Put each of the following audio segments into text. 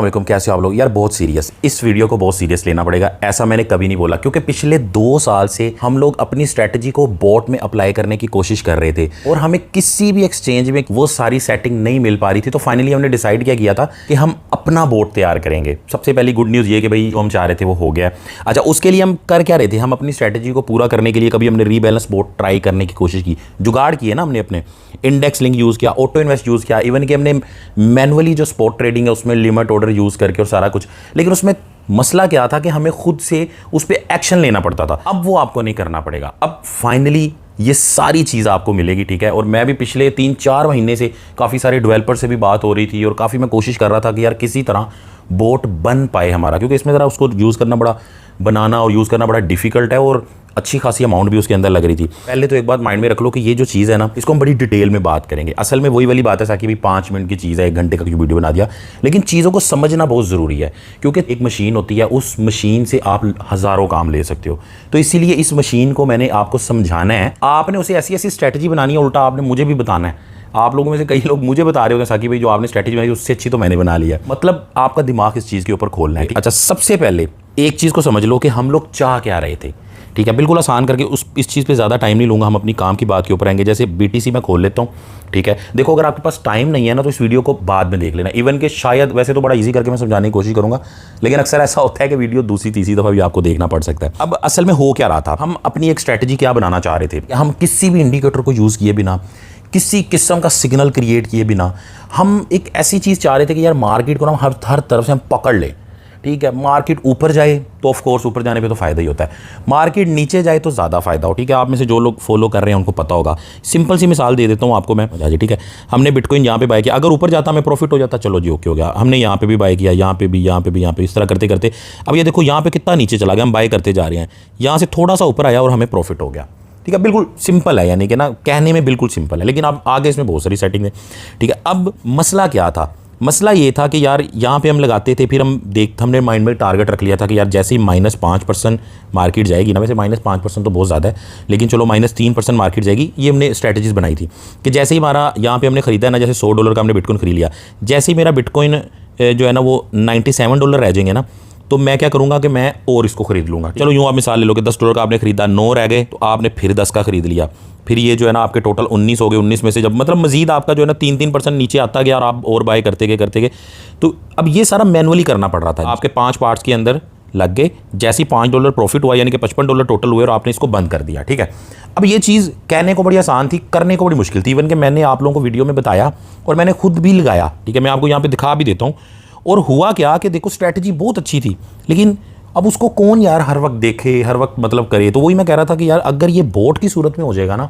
वालेकुम, कैसे हो आप लोग यार। बहुत सीरियस, इस वीडियो को बहुत सीरियस लेना पड़ेगा। ऐसा मैंने कभी नहीं बोला, क्योंकि पिछले 2 साल से हम लोग अपनी स्ट्रैटेजी को बोट में अप्लाई करने की कोशिश कर रहे थे और हमें किसी भी एक्सचेंज में वो सारी सेटिंग नहीं मिल पा रही थी। तो फाइनली हमने डिसाइड क्या किया था कि हम अपना बोट तैयार करेंगे। सबसे पहली गुड न्यूज़ ये कि भाई जो हम चाह रहे थे वो हो गया। अच्छा, उसके लिए हम कर क्या रहे थे, हम अपनी स्ट्रैटेजी को पूरा करने के लिए कभी हमने रीबैलेंस बोट ट्राई करने की कोशिश की, जुगाड़ किए ना हमने, अपने इंडेक्स लिंक यूज़ किया, ऑटो इन्वेस्ट यूज़ किया, इवन कि हमने मैनुअली जो स्पॉट ट्रेडिंग है उसमें लिमिट ऑर्डर यूज़ करके और सारा कुछ। लेकिन उसमें मसला क्या था कि हमें खुद से उस पर एक्शन लेना पड़ता था। अब वो आपको नहीं करना पड़ेगा। अब फाइनली ये सारी चीज़ आपको मिलेगी, ठीक है। और मैं भी पिछले 3-4 महीने से काफ़ी सारे डेवलपर से भी बात हो रही थी और काफ़ी मैं कोशिश कर रहा था कि यार किसी तरह बोट बन पाए हमारा, क्योंकि इसमें ज़रा उसको यूज़ करना बड़ा, बनाना और यूज़ करना बड़ा डिफिकल्ट है और अच्छी खासी अमाउंट भी उसके अंदर लग रही थी। पहले तो एक बात माइंड में रख लो कि ये जो चीज़ है ना, इसको हम बड़ी डिटेल में बात करेंगे। असल में वही वाली बात है साकि भाई 5 मिनट की चीज़ है, 1 घंटे का वीडियो बना दिया, लेकिन चीज़ों को समझना बहुत ज़रूरी है। क्योंकि एक मशीन होती है, उस मशीन से आप हज़ारों काम ले सकते हो। तो इसीलिए इस मशीन को मैंने आपको समझाना है। आपने उसे ऐसी ऐसी स्ट्रैटेजी बनानी है, उल्टा आपने मुझे भी बताना है। आप लोगों में से कई लोग मुझे बता रहे होते हैं साकि भाई जो आपने स्ट्रैटेजी बनाई उससे अच्छी तो मैंने बना लिया है। मतलब आपका दिमाग इस चीज़ के ऊपर खोलना है। अच्छा, सबसे पहले एक चीज़ को समझ लो कि हम लोग चाह क्या रहे थे, ठीक है। बिल्कुल आसान करके इस चीज़ पे ज़्यादा टाइम नहीं लूँगा, हम अपनी काम की बात के ऊपर आएंगे। जैसे BTC मैं खोल लेता हूँ, ठीक है। देखो, अगर आपके पास टाइम नहीं है ना तो इस वीडियो को बाद में देख लेना। इवन कि शायद वैसे तो बड़ा इजी करके मैं समझाने की कोशिश करूँगा, लेकिन अक्सर ऐसा होता है कि वीडियो दूसरी तीसरी दफ़ा भी आपको देखना पड़ सकता है। अब असल में हो क्या रहा था, हम अपनी एक स्ट्रैटेजी क्या बनाना चाह रहे थे। हम किसी भी इंडिकेटर को यूज़ किए बिना, किसी किस्म का सिग्नल क्रिएट किए बिना, हम एक ऐसी चीज़ चाह रहे थे कि यार मार्केट को ना हर तरफ से हम पकड़ लें, ठीक है। मार्केट ऊपर जाए तो ऑफ कोर्स ऊपर जाने पे तो फ़ायदा ही होता है, मार्केट नीचे जाए तो ज़्यादा फ़ायदा हो, ठीक है। आप में से जो लोग फॉलो कर रहे हैं उनको पता होगा। सिंपल सी मिसाल दे देता हूँ आपको मैं, ठीक है। हमने बिटकॉइन यहाँ पे बाय किया, अगर ऊपर जाता हमें प्रॉफिट हो जाता, चलो जी ओके हो गया। हमने यहाँ पे भी बाय किया, यहाँ पे भी, यहाँ पे भी, यहाँ पे, इस तरह करते करते अब ये देखो यहाँ पे कितना नीचे चला गया, हम बाय करते जा रहे हैं, यहाँ से थोड़ा सा ऊपर आया और हमें प्रॉफिट हो गया, ठीक है। बिल्कुल सिंपल है, यानी कि ना कहने में बिल्कुल सिंपल है, लेकिन आप आगे इसमें बहुत सारी सेटिंग है, ठीक है। अब मसला क्या था, मसला ये था कि यार यहाँ पे हम लगाते थे, फिर हमने माइंड में टारगेट रख लिया था कि यार जैसे ही -5% मार्केट जाएगी ना, वैसे -5% तो बहुत ज़्यादा है, लेकिन चलो -3% मार्केट जाएगी, ये हमने स्ट्रैटेजीज बनाई थी कि जैसे ही हमारा यहाँ पे हमने ख़रीदा है ना, जैसे $100 का हमने बिटकॉइन खरीद लिया, जैसे ही मेरा बिटकॉइन जो है ना वो $97 रह जाएंगे ना, तो मैं क्या करूँगा कि मैं और इसको खरीद लूँगा। चलो यूँ आप मिसाल ले लो कि $10 का आपने खरीदा, 9 रह गए, तो आपने फिर 10 का खरीद लिया, फिर ये जो है ना आपके टोटल 19 हो गए। 19 में से जब मतलब मजीद आपका जो है ना 3% नीचे आता गया और आप और बाय करते गए, तो अब ये सारा मैनुअली करना पड़ रहा था। आपके 5 पार्ट्स के अंदर लग गए, जैसे ही $5 प्रॉफिट हुआ, यानी कि $55 टोटल हुए और आपने इसको बंद कर दिया, ठीक है। अब ये चीज़ कहने को बड़ी आसान थी, करने को बड़ी मुश्किल थी। इवन कि मैंने आप लोगों को वीडियो में बताया और मैंने खुद भी लगाया, ठीक है। मैं आपको यहाँ पर दिखा भी देता हूँ। और हुआ क्या कि देखो, स्ट्रैटेजी बहुत अच्छी थी, लेकिन अब उसको कौन यार हर वक्त देखे, हर वक्त मतलब करे। तो वही मैं कह रहा था कि यार अगर ये बोट की सूरत में हो जाएगा ना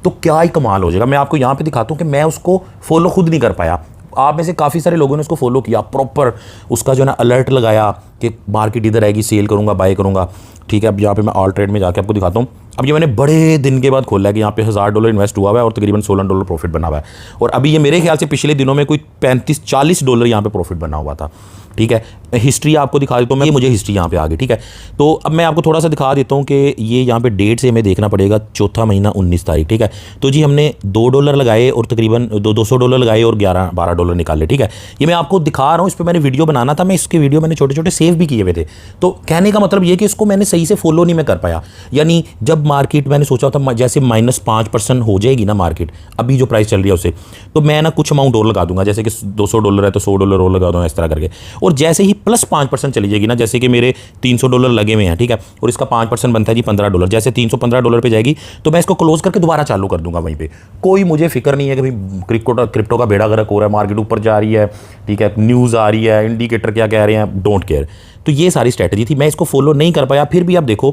तो क्या ही कमाल हो जाएगा। मैं आपको यहाँ पे दिखाता हूँ कि मैं उसको फॉलो खुद नहीं कर पाया। आप में से काफ़ी सारे लोगों ने उसको फॉलो किया, प्रॉपर उसका जो है ना अलर्ट लगाया कि मार्केट इधर आएगी, सेल करूँगा, बाय करूँगा, ठीक है। अब यहाँ पे मैं ऑल ट्रेड में जाके आपको दिखाता हूँ। अब ये मैंने बड़े दिन के बाद खोला है कि यहाँ पे $1000 इन्वेस्ट हुआ हुआ है और तकरीबन $16 प्रॉफिट बना हुआ है। और अभी ये मेरे ख्याल से पिछले दिनों में कोई $35-40 यहाँ पे प्रॉफिट बना हुआ था, ठीक है। हिस्ट्री आपको दिखा देता हूँ मैं, मुझे हिस्ट्री यहाँ पे आ गई, ठीक है। तो अब मैं आपको थोड़ा सा दिखा देता हूँ कि ये यहाँ पे डेट से हमें देखना पड़ेगा, चौथा महीना 19 तारीख, ठीक है। तो जी हमने $2 लगाए और तकरीबन $200 लगाए और $11-12 निकाले, ठीक है। ये मैं आपको दिखा रहा हूँ, इस पर मैंने वीडियो बनाना था, मैं इसके वीडियो मैंने छोटे छोटे सेव भी किए हुए थे। तो कहने का मतलब ये कि इसको मैंने सही से फॉलो नहीं मैं कर पाया। यानी जब मार्केट मैंने सोचा था जैसे -5% हो जाएगी ना मार्केट, अभी जो प्राइस चल रही है उससे, तो मैं ना कुछ अमाउंट और लगा दूंगा, जैसे कि $200 है तो $100 और लगा दूंगा, इस तरह करके। और जैसे ही +5% चली जाएगी ना, जैसे कि मेरे $300 लगे हुए हैं, ठीक है, और इसका 5% बनता है जी $15, जैसे $315 पे जाएगी तो मैं इसको क्लोज करके दोबारा चालू कर दूंगा वहीं पे। कोई मुझे फिक्र नहीं है कि भाई क्रिप्टो का बेड़ा गर्क हो रहा है, मार्केट ऊपर जा रही है, ठीक है, न्यूज़ आ रही है, इंडिकेटर क्या कह रहे हैं, डोंट केयर। तो ये सारी स्ट्रैटेजी थी, मैं इसको फॉलो नहीं कर पाया। फिर भी आप देखो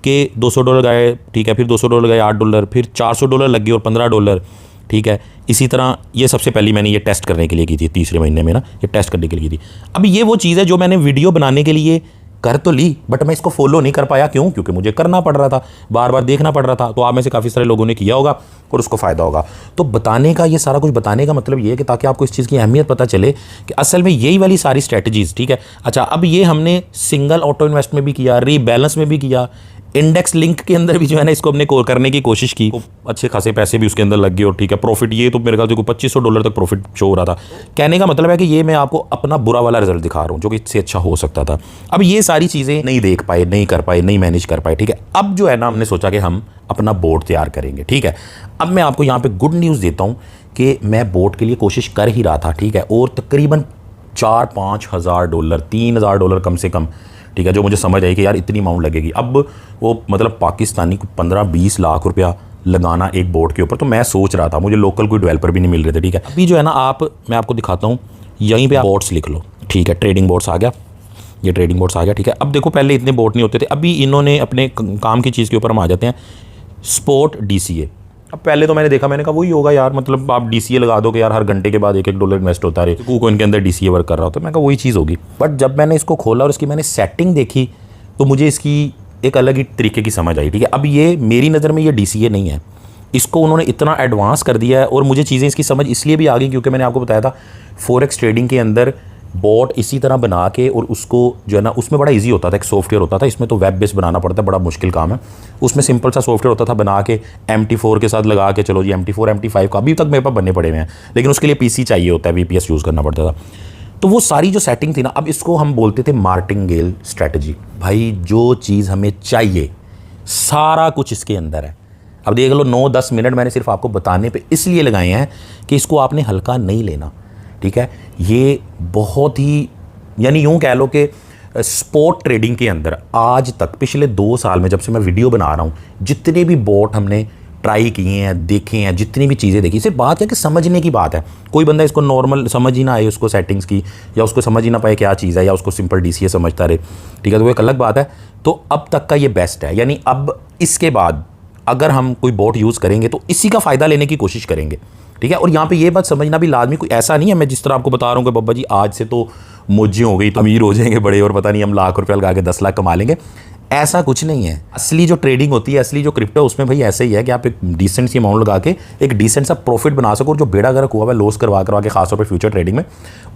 कि $200 गए, ठीक है, फिर $200 गए, $8, फिर $400 लग गए और $15, ठीक है। इसी तरह ये सबसे पहले मैंने ये टेस्ट करने के लिए की थी, तीसरे महीने में ना ये टेस्ट करने के लिए की थी। अब ये वो चीज़ है जो मैंने वीडियो बनाने के लिए कर तो ली, बट मैं इसको फॉलो नहीं कर पाया। क्यों? क्योंकि मुझे करना पड़ रहा था, बार बार देखना पड़ रहा था। तो आप में से काफ़ी सारे लोगों ने किया होगा और उसको फ़ायदा होगा। तो बताने का, ये सारा कुछ बताने का मतलब ये है कि ताकि आपको इस चीज़ की अहमियत पता चले कि असल में यही वाली सारी स्ट्रैटेजीज़, ठीक है। अच्छा, अब ये हमने सिंगल ऑटो इन्वेस्ट में भी किया, रीबैलेंस में भी किया, इंडेक्स लिंक के अंदर भी जो है ना इसको हमने करने की कोशिश की, अच्छे खासे पैसे भी उसके अंदर लग गए और ठीक है प्रॉफिट ये तो मेरे ख्याल से $2500 तक प्रॉफिट शो हो रहा था। कहने का मतलब है कि ये मैं आपको अपना बुरा वाला रिजल्ट दिखा रहा हूँ जो कि इससे अच्छा हो सकता था। अब ये सारी चीज़ें नहीं देख पाए, नहीं कर पाए, नहीं मैनेज कर पाए, ठीक है। अब जो है ना हमने सोचा कि हम अपना बोर्ड तैयार करेंगे, ठीक है। अब मैं आपको यहाँ पे गुड न्यूज़ देता हूँ कि मैं बोर्ड के लिए कोशिश कर ही रहा था, ठीक है, और तकरीबन $4-5 हज़ार, $3,000 कम से कम, ठीक है, जो मुझे समझ आई कि यार इतनी अमाउंट लगेगी। अब वो मतलब पाकिस्तानी को 15-20 लाख रुपया लगाना एक बोर्ड के ऊपर, तो मैं सोच रहा था, मुझे लोकल कोई डेवलपर भी नहीं मिल रहे थे, ठीक है। अभी जो है ना मैं आपको दिखाता हूँ, यहीं पे आप बोर्ड्स लिख लो, ठीक है। ट्रेडिंग बोर्ड्स आ गया, ये ट्रेडिंग बोर्ड्स आ गया, ठीक है। अब देखो पहले इतने बोर्ड नहीं होते थे, अभी इन्होंने अपने काम की चीज़ के ऊपर हम आ जाते हैं, स्पोर्ट DCA। अब पहले तो मैंने देखा, मैंने कहा वही होगा यार, मतलब आप DCA लगा दो कि यार हर घंटे के बाद $1 इन्वेस्ट होता रहे, को इनके अंदर DCA वर्क कर रहा होता है। मैं कहा वही चीज़ होगी। बट जब मैंने इसको खोला और इसकी मैंने सेटिंग देखी तो मुझे इसकी एक अलग ही तरीके की समझ आई, ठीक है। अब ये मेरी नज़र में ये DCA नहीं है, इसको उन्होंने इतना एडवांस कर दिया है और मुझे चीज़ें इसकी समझ इसलिए भी आ गई क्योंकि मैंने आपको बताया था फॉरेक्स ट्रेडिंग के अंदर बॉट इसी तरह बना के, और उसको जो है ना उसमें बड़ा इजी होता था, एक सॉफ्टवेयर होता था, इसमें तो वेब बेस बनाना पड़ता है, बड़ा मुश्किल काम है। उसमें सिंपल सा सॉफ्टवेयर होता था, बना के MT4 के साथ लगा के चलो जी, MT4 MT5 का अभी तक मेरे पास बनने पड़े हुए हैं, लेकिन उसके लिए PC चाहिए होता है, VPS यूज़ करना पड़ता था। तो वो सारी जो सेटिंग थी ना, अब इसको हम बोलते थे मार्टिंगेल स्ट्रैटेजी। भाई जो चीज़ हमें चाहिए सारा कुछ इसके अंदर है। अब देख लो 9-10 मिनट मैंने सिर्फ आपको बताने पे इसलिए लगाए हैं कि इसको आपने हल्का नहीं लेना, ठीक है। ये बहुत ही, यानी यूँ कह लो कि स्पोर्ट ट्रेडिंग के अंदर आज तक पिछले 2 साल में जब से मैं वीडियो बना रहा हूँ, जितने भी बोट हमने ट्राई किए हैं, देखे हैं, जितनी भी चीज़ें देखी, सिर्फ बात है कि समझने की बात है। कोई बंदा इसको नॉर्मल समझ ही ना आए उसको सेटिंग्स की, या उसको समझ ही ना पाए क्या चीज़ है, या उसको सिंपल DCA समझता रहे, ठीक है, तो वो एक अलग बात है। तो अब तक का ये बेस्ट है, यानी अब इसके बाद अगर हम कोई बोट यूज़ करेंगे तो इसी का फ़ायदा लेने की कोशिश करेंगे, ठीक है। और यहाँ पे ये बात समझना भी लाजमी, कोई ऐसा नहीं है मैं जिस तरह आपको बता रहा हूँ कि बब्बा जी आज से तो मुझे हो गई तो अमीर हो जाएंगे बड़े और पता नहीं हम लाख रुपये लगा के 10 लाख कमा लेंगे, ऐसा कुछ नहीं है। असली जो ट्रेडिंग होती है, असली जो क्रिप्टो, उसमें भाई ऐसे ही है कि आप एक डिसेंट सी अमाउंट लगा के एक डिसेंट सा प्रॉफिट बना सको, और जो बेड़ा गर्क हुआ है लॉस करवा के खासतौर पर फ्यूचर ट्रेडिंग में,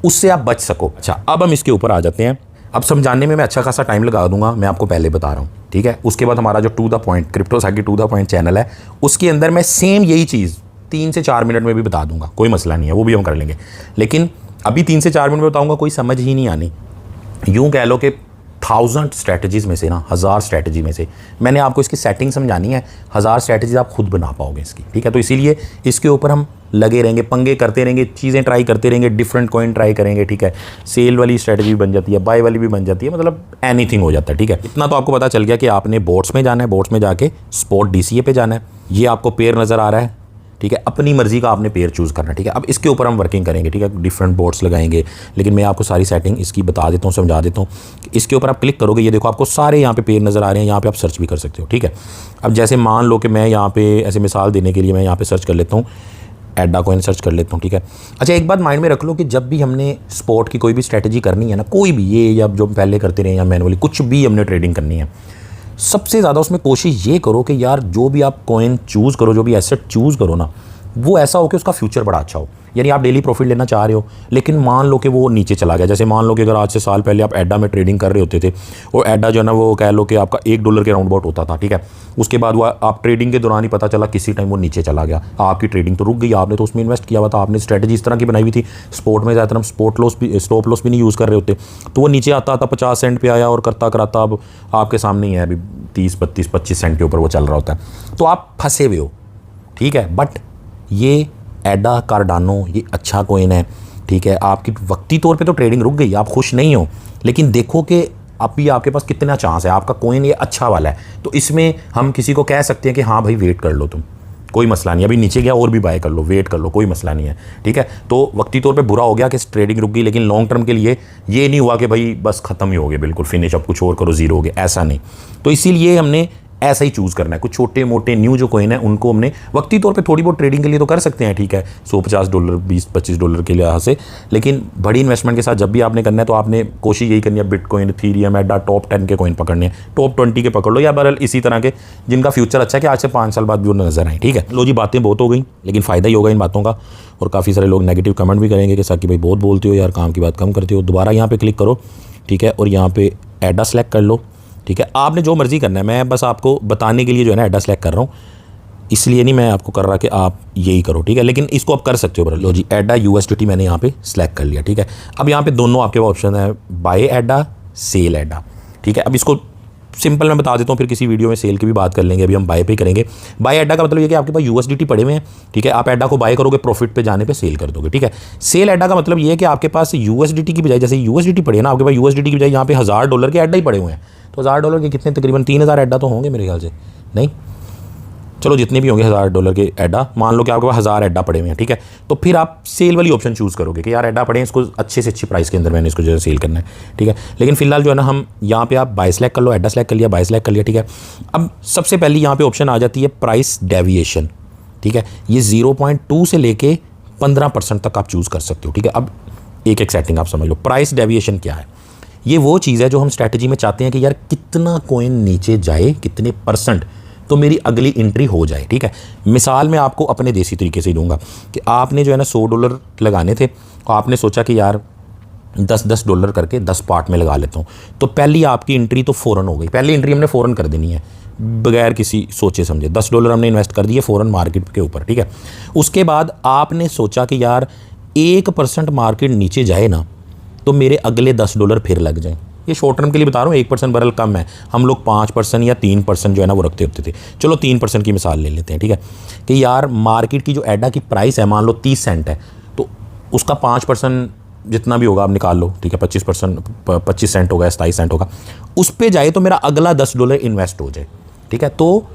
उससे आप बच सको। अच्छा, अब हम इसके ऊपर आ जाते हैं। अब समझाने में मैं अच्छा खासा टाइम लगा दूंगा, मैं आपको पहले बता रहा हूँ, ठीक है। उसके बाद हमारा जो टू द पॉइंट क्रिप्टो साकी टू द पॉइंट चैनल है, उसके अंदर मैं सेम यही चीज़ 3 से 4 मिनट में भी बता दूंगा, कोई मसला नहीं है, वो भी हम कर लेंगे। लेकिन अभी 3 से 4 मिनट में बताऊंगा, कोई समझ ही नहीं आनी। यूँ कह लो कि 1000 स्ट्रैटेजीज़ में से ना, 1000 स्ट्रैटेजी में से मैंने आपको इसकी सेटिंग समझानी है, 1000 स्ट्रैटेजीज आप खुद बना पाओगे इसकी, ठीक है। तो इसीलिए इसके ऊपर हम लगे रहेंगे, पंगे करते रहेंगे, चीज़ें ट्राई करते रहेंगे, डिफरेंट कॉइन ट्राई करेंगे, ठीक है। सेल वाली स्ट्रैटेजी बन जाती है, बाय वाली भी बन जाती है, मतलब एनीथिंग हो जाता है, ठीक है। इतना तो आपको पता चल गया कि आपने बोट्स में जाना है, बोट्स में जाके स्पोर्ट DCA पे जाना है। ये आपको पेयर नज़र आ रहा है, ठीक है, अपनी मर्जी का आपने पेयर चूज़ करना है, ठीक है। अब इसके ऊपर हम वर्किंग करेंगे, ठीक है, डिफरेंट बोर्ड्स लगाएंगे, लेकिन मैं आपको सारी सेटिंग इसकी बता देता हूँ, समझा देता हूँ। इसके ऊपर आप क्लिक करोगे, ये देखो आपको सारे यहाँ पे पेयर नज़र आ रहे हैं, यहाँ पे आप सर्च भी कर सकते हो, ठीक है। अब जैसे मान लो कि मैं यहाँ पे ऐसे मिसाल देने के लिए मैं यहाँ पे सर्च कर लेता हूँ, एडा कॉइन सर्च कर लेता हूँ, ठीक है। अच्छा, एक बात माइंड में रख लो कि जब भी हमने स्पोर्ट की कोई भी स्ट्रैटेजी करनी है ना, कोई भी, ये या जो पहले करते रहे या मैनुअली, कुछ भी हमने ट्रेडिंग करनी है, सबसे ज़्यादा उसमें कोशिश ये करो कि यार जो भी आप कॉइन चूज़ करो, जो भी एसेट चूज़ करो ना, वो ऐसा हो कि उसका फ्यूचर बड़ा अच्छा हो। यानी आप डेली प्रॉफिट लेना चाह रहे हो, लेकिन मान लो कि वो नीचे चला गया। जैसे मान लो कि अगर आज से साल पहले आप एडा में ट्रेडिंग कर रहे होते थे, और एडा जो है ना वो कह लो कि आपका $1 के राउंड अबाउट होता था, ठीक है। उसके बाद वो आप ट्रेडिंग के दौरान ही पता चला किसी टाइम वो नीचे चला गया, आपकी ट्रेडिंग तो रुक गई, आपने तो उसमें इन्वेस्ट किया हुआ था, आपने स्ट्रैटेजी इस तरह की बनाई हुई थी। स्पोर्ट में ज़्यादातर हम स्टॉप लॉस भी नहीं यूज़ कर रहे होते, तो वो नीचे आता आता 50 सेंट पे आया और करता कराता अब आपके सामने ही है, अभी 30, 32, 25 सेंट के ऊपर वो चल रहा होता है, तो आप फंसे हुए हो, ठीक है। बट ये एडा कार्डानो ये अच्छा कॉइन है, ठीक है। आपकी वक्ती तौर पे तो ट्रेडिंग रुक गई, आप खुश नहीं हो, लेकिन देखो कि अभी आपके पास कितना चांस है, आपका कॉइन ये अच्छा वाला है, तो इसमें हम किसी को कह सकते हैं कि हाँ भाई वेट कर लो तुम, कोई मसला नहीं, अभी नीचे गया और भी बाय कर लो, वेट कर लो, कोई मसला नहीं है, ठीक है। तो वक्ती तौर पे बुरा हो गया कि ट्रेडिंग रुक गई, लेकिन लॉन्ग टर्म के लिए ये नहीं हुआ कि भाई बस ख़त्म ही हो गया, बिल्कुल फिनिश, अब कुछ और करो, ज़ीरो हो गया, ऐसा नहीं। तो इसीलिए हमने ऐसा ही चूज़ करना है। कुछ छोटे मोटे न्यू जो कॉइन है उनको हमने वक्ती तौर पे थोड़ी बहुत ट्रेडिंग के लिए तो कर सकते हैं, ठीक है, $150, $20-25 के लिहाज से, लेकिन बड़ी इन्वेस्टमेंट के साथ जब भी आपने करना है तो आपने कोशिश यही करनी है बिटकॉइन, इथेरियम, एडा, टॉप 10 के कॉइन पकड़ने हैं, टॉप 20 के पकड़ लो, या बहरहाल इसी तरह के जिनका फ्यूचर अच्छा है कि आज से 5 साल बाद भी वो नजर आए, ठीक है। लो जी, बातें बहुत हो गई, लेकिन फ़ायदा ही होगा इन बातों का, और काफ़ी सारे लोग नेगेटिव कमेंट भी करेंगे कि साकी भाई बहुत बोलते हो यार, काम की बात कम करते हो। दोबारा यहाँ पर क्लिक करो, ठीक है, और यहाँ पर एडा सेलेक्ट कर लो, ठीक है, आपने जो मर्ज़ी करना है, मैं बस आपको बताने के लिए जो है ना एडा सेलेक्ट कर रहा हूँ, इसलिए नहीं मैं आपको कर रहा कि आप यही करो, ठीक है, लेकिन इसको आप कर सकते हो। लो जी, एडा USDT मैंने यहाँ पे सेलेक्ट कर लिया, ठीक है। अब यहाँ पे दोनों आपके पास ऑप्शन है, बाय एडा, सेल एडा, ठीक है। अब इसको सिंपल मैं बता देता हूँ, फिर किसी वीडियो में सेल की भी बात कर लेंगे, अभी हम बाय पे करेंगे। बाय एडा का मतलब ये कि आपके पास USDT पड़े हुए हैं, ठीक है, आप एडा को बाय करोगे, प्रॉफिट पे जाने पे सेल कर दोगे, ठीक है। सेल एडा का मतलब ये है कि आपके पास USDT की बजाय, जैसे USDT पड़े ना, आपके पास USDT की बजाय यहाँ पे $1000 के एडा ही पड़े हुए हैं, तो $1000 के कितने, तकरीबन 3000 एडा तो होंगे मेरे ख्याल से, नहीं चलो जितने भी होंगे $1000 के एडा, मान लो कि आपके पास 1000 एडा पड़े हुए हैं, ठीक है। तो फिर आप सेल वाली ऑप्शन चूज़ करोगे कि यार एडा पड़े हैं, इसको अच्छे से अच्छी प्राइस के अंदर मैंने इसको जो है सेल करना है, ठीक है। लेकिन फिलहाल जो है ना, हम यहाँ पे आप बाय सेलेक्ट कर लो, एडा सेलेक्ट कर लिया, बाय सेलेक्ट कर लिया, ठीक है। अब सबसे पहले यहाँ पे ऑप्शन आ जाती है प्राइस डेविएशन, ठीक है। ये 0.2 से लेके 15% तक आप चूज़ कर सकते हो, ठीक है। अब एक एक सेटिंग आप समझ लो। प्राइस डेविएशन क्या है? ये वो चीज़ है जो हम स्ट्रैटेजी में चाहते हैं कि यार कितना कॉइन नीचे जाए, कितने % तो मेरी अगली एंट्री हो जाए, ठीक है। मिसाल मैं आपको अपने देसी तरीके से दूंगा कि आपने जो है ना $100 लगाने थे, आपने सोचा कि यार $10 करके 10 पार्ट में लगा लेता हूँ, तो पहली आपकी एंट्री तो फ़ौरन हो गई, पहली एंट्री हमने फ़ौरन कर देनी है बगैर किसी सोचे समझे। $10 हमने इन्वेस्ट कर दिए फ़ौरन मार्केट के ऊपर, ठीक है। उसके बाद आपने सोचा कि यार 1% मार्केट नीचे जाए ना, तो मेरे अगले $10 फिर लग जाएँ। ये शॉर्ट टर्म के लिए बता रहा हूँ, 1% बरल कम है, हम लोग 5% या 3% जो है ना वो रखते होते थे। चलो 3% की मिसाल ले लेते हैं, ठीक है, कि यार मार्केट की जो एडा की प्राइस है मान लो 30 सेंट है, तो उसका 5% जितना भी होगा आप निकाल लो, ठीक है। 25 सेंट होगा, 27 सेंट होगा, उस पर जाए तो मेरा अगला $10 इन्वेस्ट हो जाए, ठीक है। तो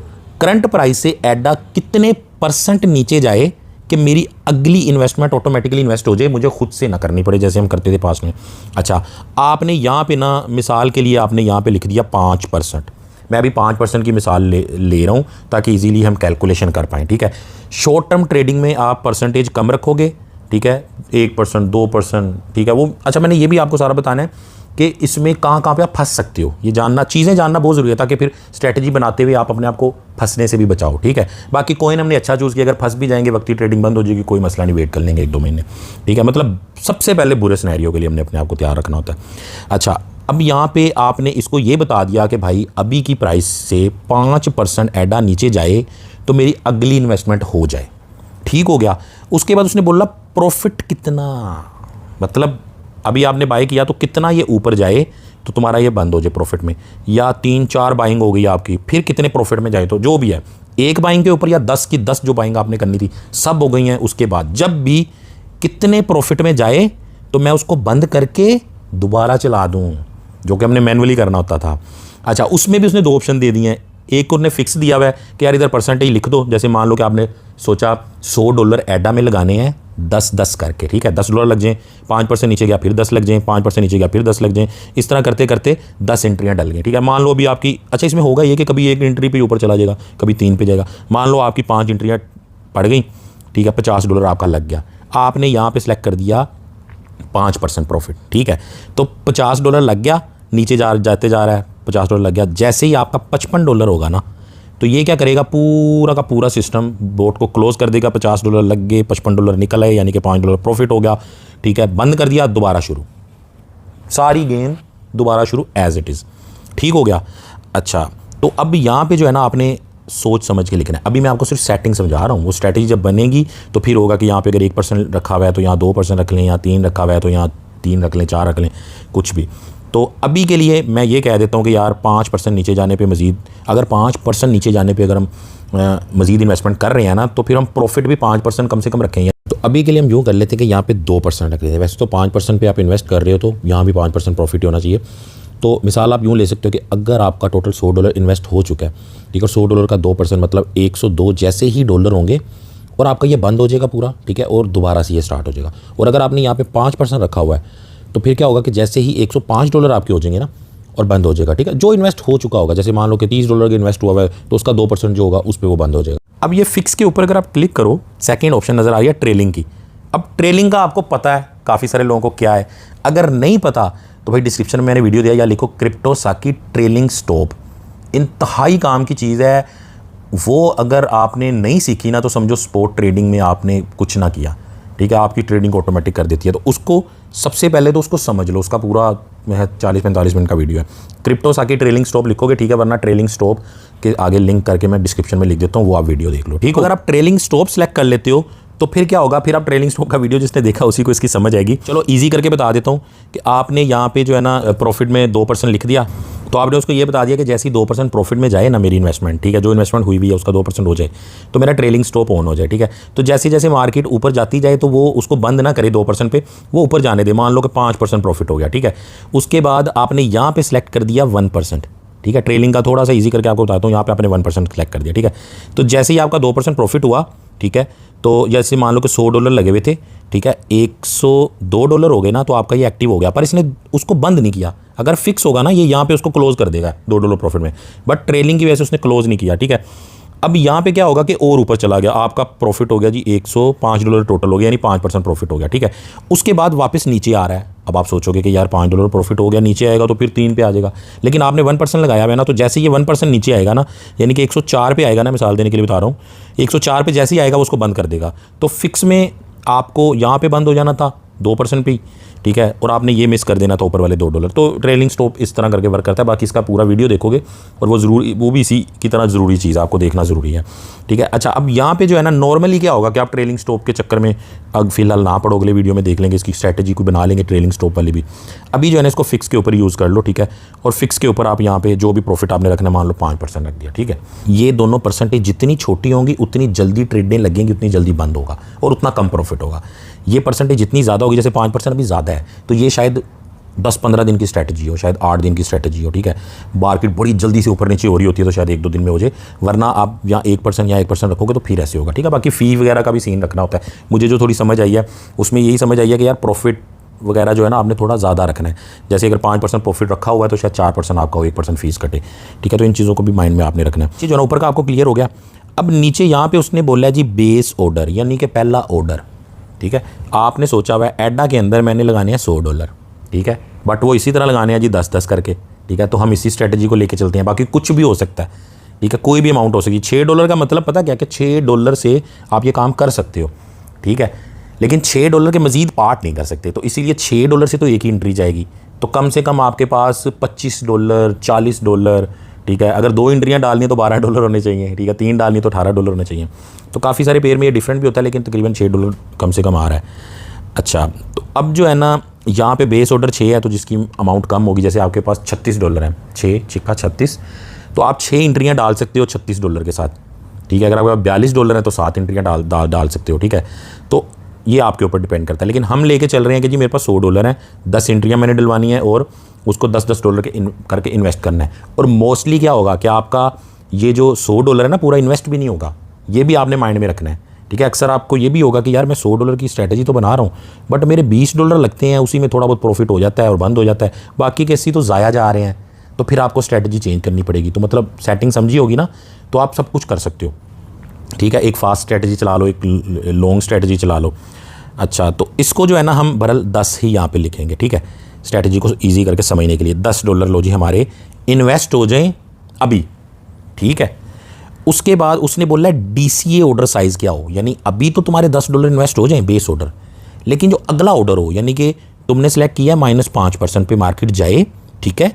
करंट प्राइस से एडा कितने % नीचे जाए कि मेरी अगली इन्वेस्टमेंट ऑटोमेटिकली इन्वेस्ट हो जाए, मुझे खुद से ना करनी पड़े जैसे हम करते थे पास में। अच्छा, आपने यहाँ पे ना मिसाल के लिए आपने यहाँ पे लिख दिया 5%, मैं अभी 5% की मिसाल ले रहा हूँ ताकि इजीली हम कैलकुलेशन कर पाएँ, ठीक है। शॉर्ट टर्म ट्रेडिंग में आप परसेंटेज कम रखोगे, ठीक है, 1%, 2%, ठीक है वो। अच्छा, मैंने ये भी आपको सारा बताना है कि इसमें कहाँ पे आप फंस सकते हो, ये जानना, चीज़ें जानना बहुत ज़रूरी है ताकि फिर स्ट्रैटेजी बनाते हुए आप अपने आप को फंसने से भी बचाओ, ठीक है। बाकी कॉइन हमने अच्छा चूज़ किया, अगर फंस भी जाएंगे वक्ती ट्रेडिंग बंद हो जाएगी, कोई मसला नहीं, वेट कर लेंगे 1-2 महीने, ठीक है। मतलब सबसे पहले बुरे सिनेरियो के लिए हमने अपने आप को तैयार रखना होता है। अच्छा, अब यहाँ पे आपने इसको ये बता दिया कि भाई अभी की प्राइस से 5% एडा नीचे जाए तो मेरी अगली इन्वेस्टमेंट हो जाए, ठीक हो गया। उसके बाद उसने बोला प्रॉफिट कितना, मतलब अभी आपने बाय किया तो कितना ये ऊपर जाए तो तुम्हारा ये बंद हो जाए प्रॉफिट में, या 3-4 बाइंग हो गई आपकी, फिर कितने प्रॉफिट में जाए, तो जो भी है एक बाइंग के ऊपर या 10 की 10 जो बाइंग आपने करनी थी सब हो गई हैं। उसके बाद जब भी कितने प्रॉफिट में जाए तो मैं उसको बंद करके दोबारा चला दूँ, जो कि हमने मैनुअली करना होता था। अच्छा, उसमें भी उसने 2 ऑप्शन दे दिए हैं। एक उन्होंने फिक्स दिया हुआ है कि यार इधर परसेंटेज लिख दो, जैसे मान लो कि आपने सोचा $100 एडा में लगाने हैं 10-10 करके, ठीक है, $10 लग जाएँ, 5% नीचे गया फिर 10 लग जाएँ, 5% नीचे गया फिर 10 लग जाएँ, इस तरह करते करते 10 एंट्रियाँ डल गई, ठीक है। मान लो अभी आपकी, अच्छा इसमें होगा ये कि कभी एक एंट्री पे ऊपर चला जाएगा, कभी 3 पे जाएगा। मान लो आपकी 5 एंट्रियाँ पड़ गई, ठीक है, $50 आपका लग गया, आपने यहाँ पे सेलेक्ट कर दिया 5% प्रॉफिट, ठीक है, तो $50 लग गया, नीचे जाते जा रहा है, $50 लग गया। जैसे ही आपका $55 होगा ना, तो ये क्या करेगा, पूरा का पूरा सिस्टम बोट को क्लोज कर देगा। $50 लग गए, $55 निकल आए, यानी कि $5 प्रॉफिट हो गया, ठीक है, बंद कर दिया, दोबारा शुरू, सारी गेम दोबारा शुरू एज इट इज़, ठीक हो गया। अच्छा, तो अब यहाँ पे जो है ना आपने सोच समझ के लिखना है। अभी मैं आपको सिर्फ सेटिंग समझा रहा हूँ, वो स्ट्रैटेजी जब बनेगी तो फिर होगा कि यहाँ पे अगर 1% रखा हुआ है तो यहाँ 2% रख लें, यहाँ 3 रखा हुआ है तो यहाँ 3 रख लें, 4 रख लें, कुछ भी। तो अभी के लिए मैं ये कह देता हूँ कि यार 5% नीचे जाने पे मज़ीद, अगर 5% नीचे जाने पे अगर हम मज़ीद इन्वेस्टमेंट कर रहे हैं ना, तो फिर हम प्रॉफिट भी 5% कम से कम रखेंगे। तो अभी के लिए हम यूँ कर लेते हैं कि यहाँ पे 2% रख लेते हैं। वैसे तो 5% पे आप इन्वेस्ट कर रहे हो तो यहाँ भी 5% प्रॉफिट होना चाहिए। तो मिसाल आप यूँ ले सकते हो कि अगर आपका टोटल $100 इन्वेस्ट हो चुका है, ठीक है, $100 का 2% मतलब 102 जैसे ही डॉलर होंगे और आपका ये बंद हो जाएगा पूरा, ठीक है, और दोबारा से ये स्टार्ट हो जाएगा। और अगर आपने यहाँ पे 5% रखा हुआ है तो फिर क्या होगा कि जैसे ही $105 आपके हो जाएंगे ना और बंद हो जाएगा, ठीक है, जो इन्वेस्ट हो चुका होगा। जैसे मान लो कि $30 का इन्वेस्ट हुआ है तो उसका 2% जो होगा उस पर वो बंद हो जाएगा। अब ये फिक्स के ऊपर अगर आप क्लिक करो, सेकेंड ऑप्शन नज़र आ रही है ट्रेलिंग की। अब ट्रेलिंग का आपको पता है काफ़ी सारे लोगों को क्या है, अगर नहीं पता तो भाई डिस्क्रिप्शन में मैंने वीडियो दिया, या लिखो क्रिप्टोसाकी ट्रेलिंग स्टॉप, इंतहाई काम की चीज़ है वो। अगर आपने नहीं सीखी ना तो समझो स्पॉट ट्रेडिंग में आपने कुछ ना किया, ठीक है, आपकी ट्रेडिंग ऑटोमेटिक कर देती है। तो उसको सबसे पहले तो उसको समझ लो, उसका पूरा 40-45 मिनट का वीडियो है। क्रिप्टोस आके ट्रेलिंग स्टॉप लिखोगे, ठीक है, वरना ट्रेलिंग स्टॉप के आगे लिंक करके मैं डिस्क्रिप्शन में लिख देता हूँ, वो आप वीडियो देख लो, ठीक है। अगर आप ट्रेलिंग स्टॉप सेलेक्ट कर लेते हो तो फिर क्या होगा, फिर आप ट्रेलिंग स्टॉप का वीडियो जिसने देखा उसी को इसकी समझ आएगी। चलो इजी करके बता देता हूँ कि आपने यहाँ पे जो है ना प्रॉफिट में 2% लिख दिया, तो आपने उसको ये बता दिया कि जैसे ही 2% प्रॉफिट में जाए ना मेरी इन्वेस्टमेंट, ठीक है, जो इन्वेस्टमेंट हुई हुई है उसका 2% हो जाए तो मेरा ट्रेलिंग स्टॉप ऑन हो जाए, ठीक है। तो जैसे जैसे मार्केट ऊपर जाती जाए तो वो उसको बंद ना करे 2% पे, वो ऊपर जाने दे। मान लो कि 5% प्रॉफिट हो गया, ठीक है। उसके बाद आपने यहाँ पे सिलेक्ट कर दिया 1%, ठीक है। ट्रेलिंग का थोड़ा सा ईजी करके आपको बताता हूँ, यहाँ पे आपने 1% सेलेक्ट कर दिया, ठीक है। तो जैसे ही आपका 2% प्रॉफिट हुआ, ठीक है, तो जैसे मान लो कि $100 लगे हुए थे, ठीक है, $102 हो गए ना, तो आपका ये एक्टिव हो गया, पर इसने उसको बंद नहीं किया। अगर फिक्स होगा ना ये यहाँ पे उसको क्लोज कर देगा $2 प्रॉफिट में, बट ट्रेलिंग की वजह से उसने क्लोज नहीं किया, ठीक है। अब यहाँ पे क्या होगा कि और ऊपर चला गया, आपका प्रॉफिट हो गया जी $105 टोटल हो गया, यानी 5% प्रॉफिट हो गया, ठीक है। उसके बाद वापस नीचे आ रहा है। अब आप सोचोगे कि यार $5 प्रॉफिट हो गया, नीचे आएगा तो फिर 3 पे आ जाएगा, लेकिन आपने 1% लगाया हुआ है ना, तो जैसे ये 1% नीचे आएगा ना, यानी कि 104 पे आएगा ना, मिसाल देने के लिए बता रहा हूँ, 104 पे जैसे ही आएगा उसको बंद कर देगा। तो फिक्स में आपको यहाँ पे बंद हो जाना था 2% पे, ठीक है, और आपने ये मिस कर देना था ऊपर वाले $2। तो ट्रेलिंग स्टॉप इस तरह करके वर्क करता है। बाकी इसका पूरा वीडियो देखोगे और वो भी इसी की तरह ज़रूरी चीज़ आपको देखना ज़रूरी है, ठीक है। अच्छा, अब यहाँ पे जो है ना नॉर्मली क्या होगा कि आप ट्रेलिंग स्टॉप के चक्कर में अब फिलहाल ना पड़ो, अगले वीडियो में देख लेंगे, इसकी स्ट्रैटेजी को बना लेंगे ट्रेलिंग स्टॉप वाली भी। अभी जो है ना इसको फिक्स के ऊपर यूज़ कर लो, ठीक है, और फिक्स के ऊपर आप यहाँ पे जो भी प्रॉफिट आपने रखना, मान लो 5% रख दिया, ठीक है। ये दोनों परसेंटेज जितनी छोटी होंगी उतनी जल्दी ट्रेडें लगेंगी, उतनी जल्दी बंद होगा और उतना कम प्रॉफिट होगा। ये परसेंटेज जितनी ज़्यादा होगी, जैसे 5% अभी ज़्यादा है, तो ये शायद 10-15 दिन की स्ट्रैटेजी हो, शायद 8 दिन की स्ट्रैटेजी हो, ठीक है। मार्केट बड़ी जल्दी से ऊपर नीचे हो रही होती है तो शायद 1-2 दिन में हो जाए, वरना आप यहाँ 1% या 1% रखोगे तो फिर ऐसे होगा, ठीक है। बाकी फ़ी वगैरह का भी सीन रखना होता है। मुझे जो थोड़ी समझ आई है उसमें यही समझ आई है कि यार प्रॉफिट वगैरह जो है ना आपने थोड़ा ज़्यादा रखना है। जैसे अगर 5% प्रॉफिट रखा हुआ है तो शायद 4% आपका हो, 1% फीस कटे, ठीक है। तो इन चीज़ों को भी माइंड में आपने रखना है। जो है ना ऊपर का आपको क्लियर हो गया। अब नीचे यहाँ पे उसने बोला है जी बेस ऑर्डर, यानी कि पहला ऑर्डर, ठीक है। आपने सोचा हुआ है एडा के अंदर मैंने लगाने हैं $100, ठीक है, बट वो इसी तरह लगाने हैं जी 10-10 करके, ठीक है। तो हम इसी स्ट्रेटजी को लेके चलते हैं, बाकी कुछ भी हो सकता है, ठीक है, कोई भी अमाउंट हो सकती है। $6 का मतलब पता क्या कि $6 से आप ये काम कर सकते हो, ठीक है, लेकिन $6 के मज़ीद पार्ट नहीं कर सकते। तो इसीलिए $6 से तो एक ही एंट्री जाएगी, तो कम से कम आपके पास $25, $40, ठीक है। अगर 2 एंट्रियाँ डालनी है तो $12 होने चाहिए, ठीक है, 3 डालनी है तो $18 होने चाहिए। तो काफ़ी सारे पेयर में ये डिफरेंट भी होता है, लेकिन तकरीबन $6 कम से कम आ रहा है। अच्छा, तो अब जो है ना यहाँ पे बेस ऑर्डर 6 है, तो जिसकी अमाउंट कम होगी, जैसे आपके पास $36 है, 6×6 = 36, तो आप 6 एंट्रियाँ डाल सकते हो $36 के साथ, ठीक है। अगर आपके पास $42 है तो 7 एंट्रियाँ डाल सकते हो, ठीक है। तो ये आपके ऊपर डिपेंड करता है, लेकिन हम लेके चल रहे हैं कि जी मेरे पास $100 है, 10 एंट्रियाँ मैंने डलवानी है और उसको $10-10 के करके इन्वेस्ट करना है। और मोस्टली क्या होगा कि आपका ये जो $100 है ना पूरा इन्वेस्ट भी नहीं होगा, ये भी आपने माइंड में रखना है, ठीक है। अक्सर आपको ये भी होगा कि यार मैं $100 की स्ट्रैटेजी तो बना रहा हूँ, बट मेरे $20 लगते हैं, उसी में थोड़ा बहुत प्रॉफिट हो जाता है और बंद हो जाता है, बाकी के 80 तो ज़ाया जा रहे हैं, तो फिर आपको स्ट्रैटेजी चेंज करनी पड़ेगी। तो मतलब सेटिंग समझी होगी ना, तो आप सब कुछ कर सकते हो, ठीक है। एक फास्ट स्ट्रैटेजी चला लो, एक लॉन्ग स्ट्रैटेजी चला लो। अच्छा, तो इसको जो है ना हम बहरहाल 10 ही यहाँ पे लिखेंगे, ठीक है, स्ट्रैटेजी को ईजी करके समझने के लिए। $10 लो जी हमारे इन्वेस्ट हो जाएं अभी, ठीक है। उसके बाद उसने बोला DCA ऑर्डर साइज़ क्या हो, यानी अभी तो तुम्हारे $10 इन्वेस्ट हो जाएं बेस ऑर्डर, लेकिन जो अगला ऑर्डर हो, यानी कि तुमने सेलेक्ट किया -5% पे मार्केट जाए, ठीक है,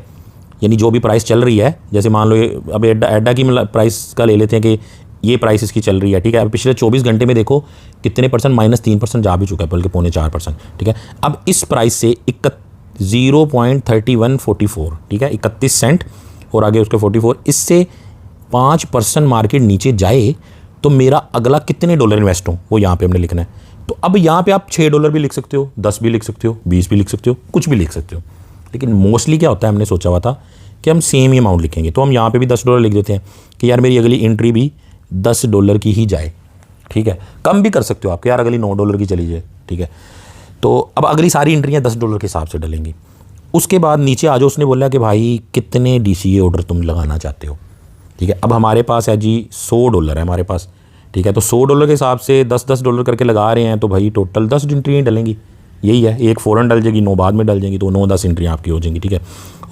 यानी जो भी प्राइस चल रही है, जैसे मान लो अब एडा की प्राइस का ले लेते हैं कि ये प्राइस इसकी चल रही है, ठीक है। अब पिछले 24 घंटे में देखो कितने परसेंट, -3% जा भी चुका है, बल्कि 3.25%, ठीक है। अब इस प्राइस से 0.3144, ठीक है, 31 सेंट और आगे उसके 44, इससे 5% मार्केट नीचे जाए तो मेरा अगला कितने डॉलर इन्वेस्ट हो वो यहाँ पे हमने लिखना है। तो अब यहाँ पे आप $6 भी लिख सकते हो, 10 भी लिख सकते हो, 20 भी लिख सकते हो, कुछ भी लिख सकते हो, लेकिन मोस्टली क्या होता है, हमने सोचा हुआ था कि हम सेम ही अमाउंट लिखेंगे, तो हम यहाँ पे भी $10 लिख देते हैं कि यार मेरी अगली एंट्री भी $10 की ही जाए, ठीक है। कम भी कर सकते हो आप कि यार अगली $9 की चली जाए, ठीक है। तो अब अगली सारी एंट्रियाँ $10 के हिसाब से डलेंगी। उसके बाद नीचे आ जाओ, उसने बोला कि भाई कितने DCA ऑर्डर तुम लगाना चाहते हो, ठीक है। अब हमारे पास है जी $100 है हमारे पास, ठीक है। तो $100 के हिसाब से $10-10 करके लगा रहे हैं, तो भाई टोटल 10 एंट्रियाँ डलेंगी, यही है। एक फ़ौरन डल जाएगी, 9 बाद में डल जाएंगी, तो 9-10 एंट्रियाँ आपकी हो जाएंगी, ठीक है।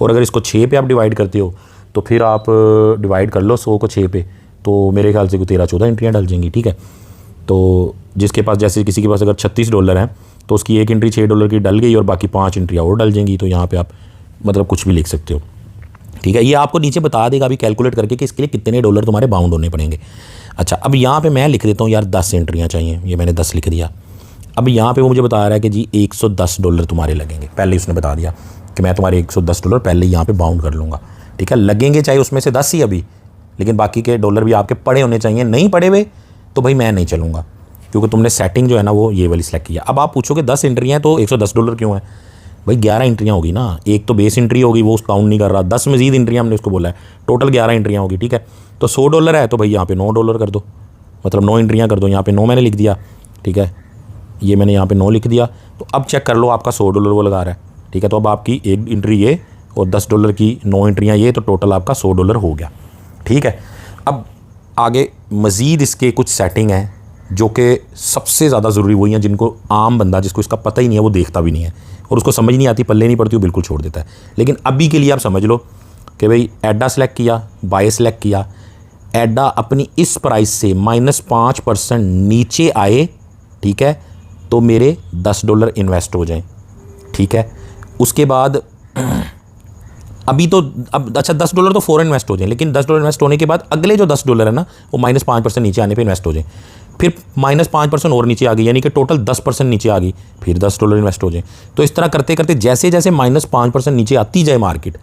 और अगर इसको 6 पे आप डिवाइड करते हो तो फिर आप डिवाइड कर लो 100 को 6 पे, तो मेरे ख्याल से कोई 13-14 एंट्रियाँ डल जाएंगी, ठीक है। तो जिसके पास, जैसे किसी के पास अगर $36 है तो उसकी एक एंट्री $6 की डल गई और बाकी 5 एंट्रियाँ और डल जाएंगी। तो यहाँ पे आप मतलब कुछ भी लिख सकते हो, ठीक है। ये आपको नीचे बता देगा अभी कैलकुलेट करके कि इसके लिए कितने डॉलर तुम्हारे बाउंड होने पड़ेंगे। अच्छा, अब यहाँ पे मैं लिख देता हूँ यार 10 एंट्रियाँ चाहिए, ये मैंने 10 लिख दिया। अब यहाँ पे वो मुझे बता रहा है कि जी $110 तुम्हारे लगेंगे, पहले उसने बता दिया कि मैं तुम्हारे $110 पहले यहाँ पे बाउंड कर लूँगा, ठीक है। लगेंगे चाहे उसमें से 10 ही अभी, लेकिन बाकी के डॉलर भी आपके पड़े होने चाहिए। नहीं पड़े हुए तो भाई मैं नहीं चलूँगा, क्योंकि तुमने सेटिंग जो है ना वो ये वाली सेलेक्ट किया। अब आप पूछोगे 10 एंट्रियाँ तो $110 क्यों है? भाई 11 एंट्रियाँ होगी ना, एक तो बेस एंट्री होगी वो उस काउंट नहीं कर रहा, 10 मजीद एंट्रियाँ हमने उसको बोला है, टोटल 11 एंट्रियाँ होगी, ठीक है। तो $100 है तो भाई यहाँ पे $9 कर दो, मतलब 9 एंट्रियाँ कर दो। यहाँ पे 9 मैंने लिख दिया, ठीक है, ये मैंने यहाँ पे 9 लिख दिया। तो अब चेक कर लो आपका $100 वो लगा रहा है, ठीक है। तो अब आपकी एक एंट्री ये और $10 की 9 एंट्रियाँ ये, तो टोटल आपका $100 हो गया, ठीक है। अब आगे मज़ीद इसके कुछ सेटिंग है जो कि सबसे ज़्यादा ज़रूरी वही हैं जिनको आम बंदा जिसको इसका पता ही नहीं है वो देखता भी नहीं है और उसको समझ नहीं आती, पल्ले नहीं पड़ती, वो बिल्कुल छोड़ देता है। लेकिन अभी के लिए आप समझ लो कि भाई एडा सेलेक्ट किया, बाय सेलेक्ट किया, एडा अपनी इस प्राइस से -5% नीचे आए, ठीक है, तो मेरे $10 इन्वेस्ट हो जाएं, ठीक है। उसके बाद अभी तो अब अच्छा $10 तो फ़ौरन इन्वेस्ट हो जाए, लेकिन $10 इन्वेस्ट होने के बाद अगले जो $10 है ना वो -5% नीचे आने पे इन्वेस्ट हो जाए, फिर -5% और नीचे आ गई, यानी कि टोटल 10% नीचे आ गई, फिर $10 इन्वेस्ट हो जाए। तो इस तरह करते करते जैसे जैसे -5% नीचे आती जाए मार्केट,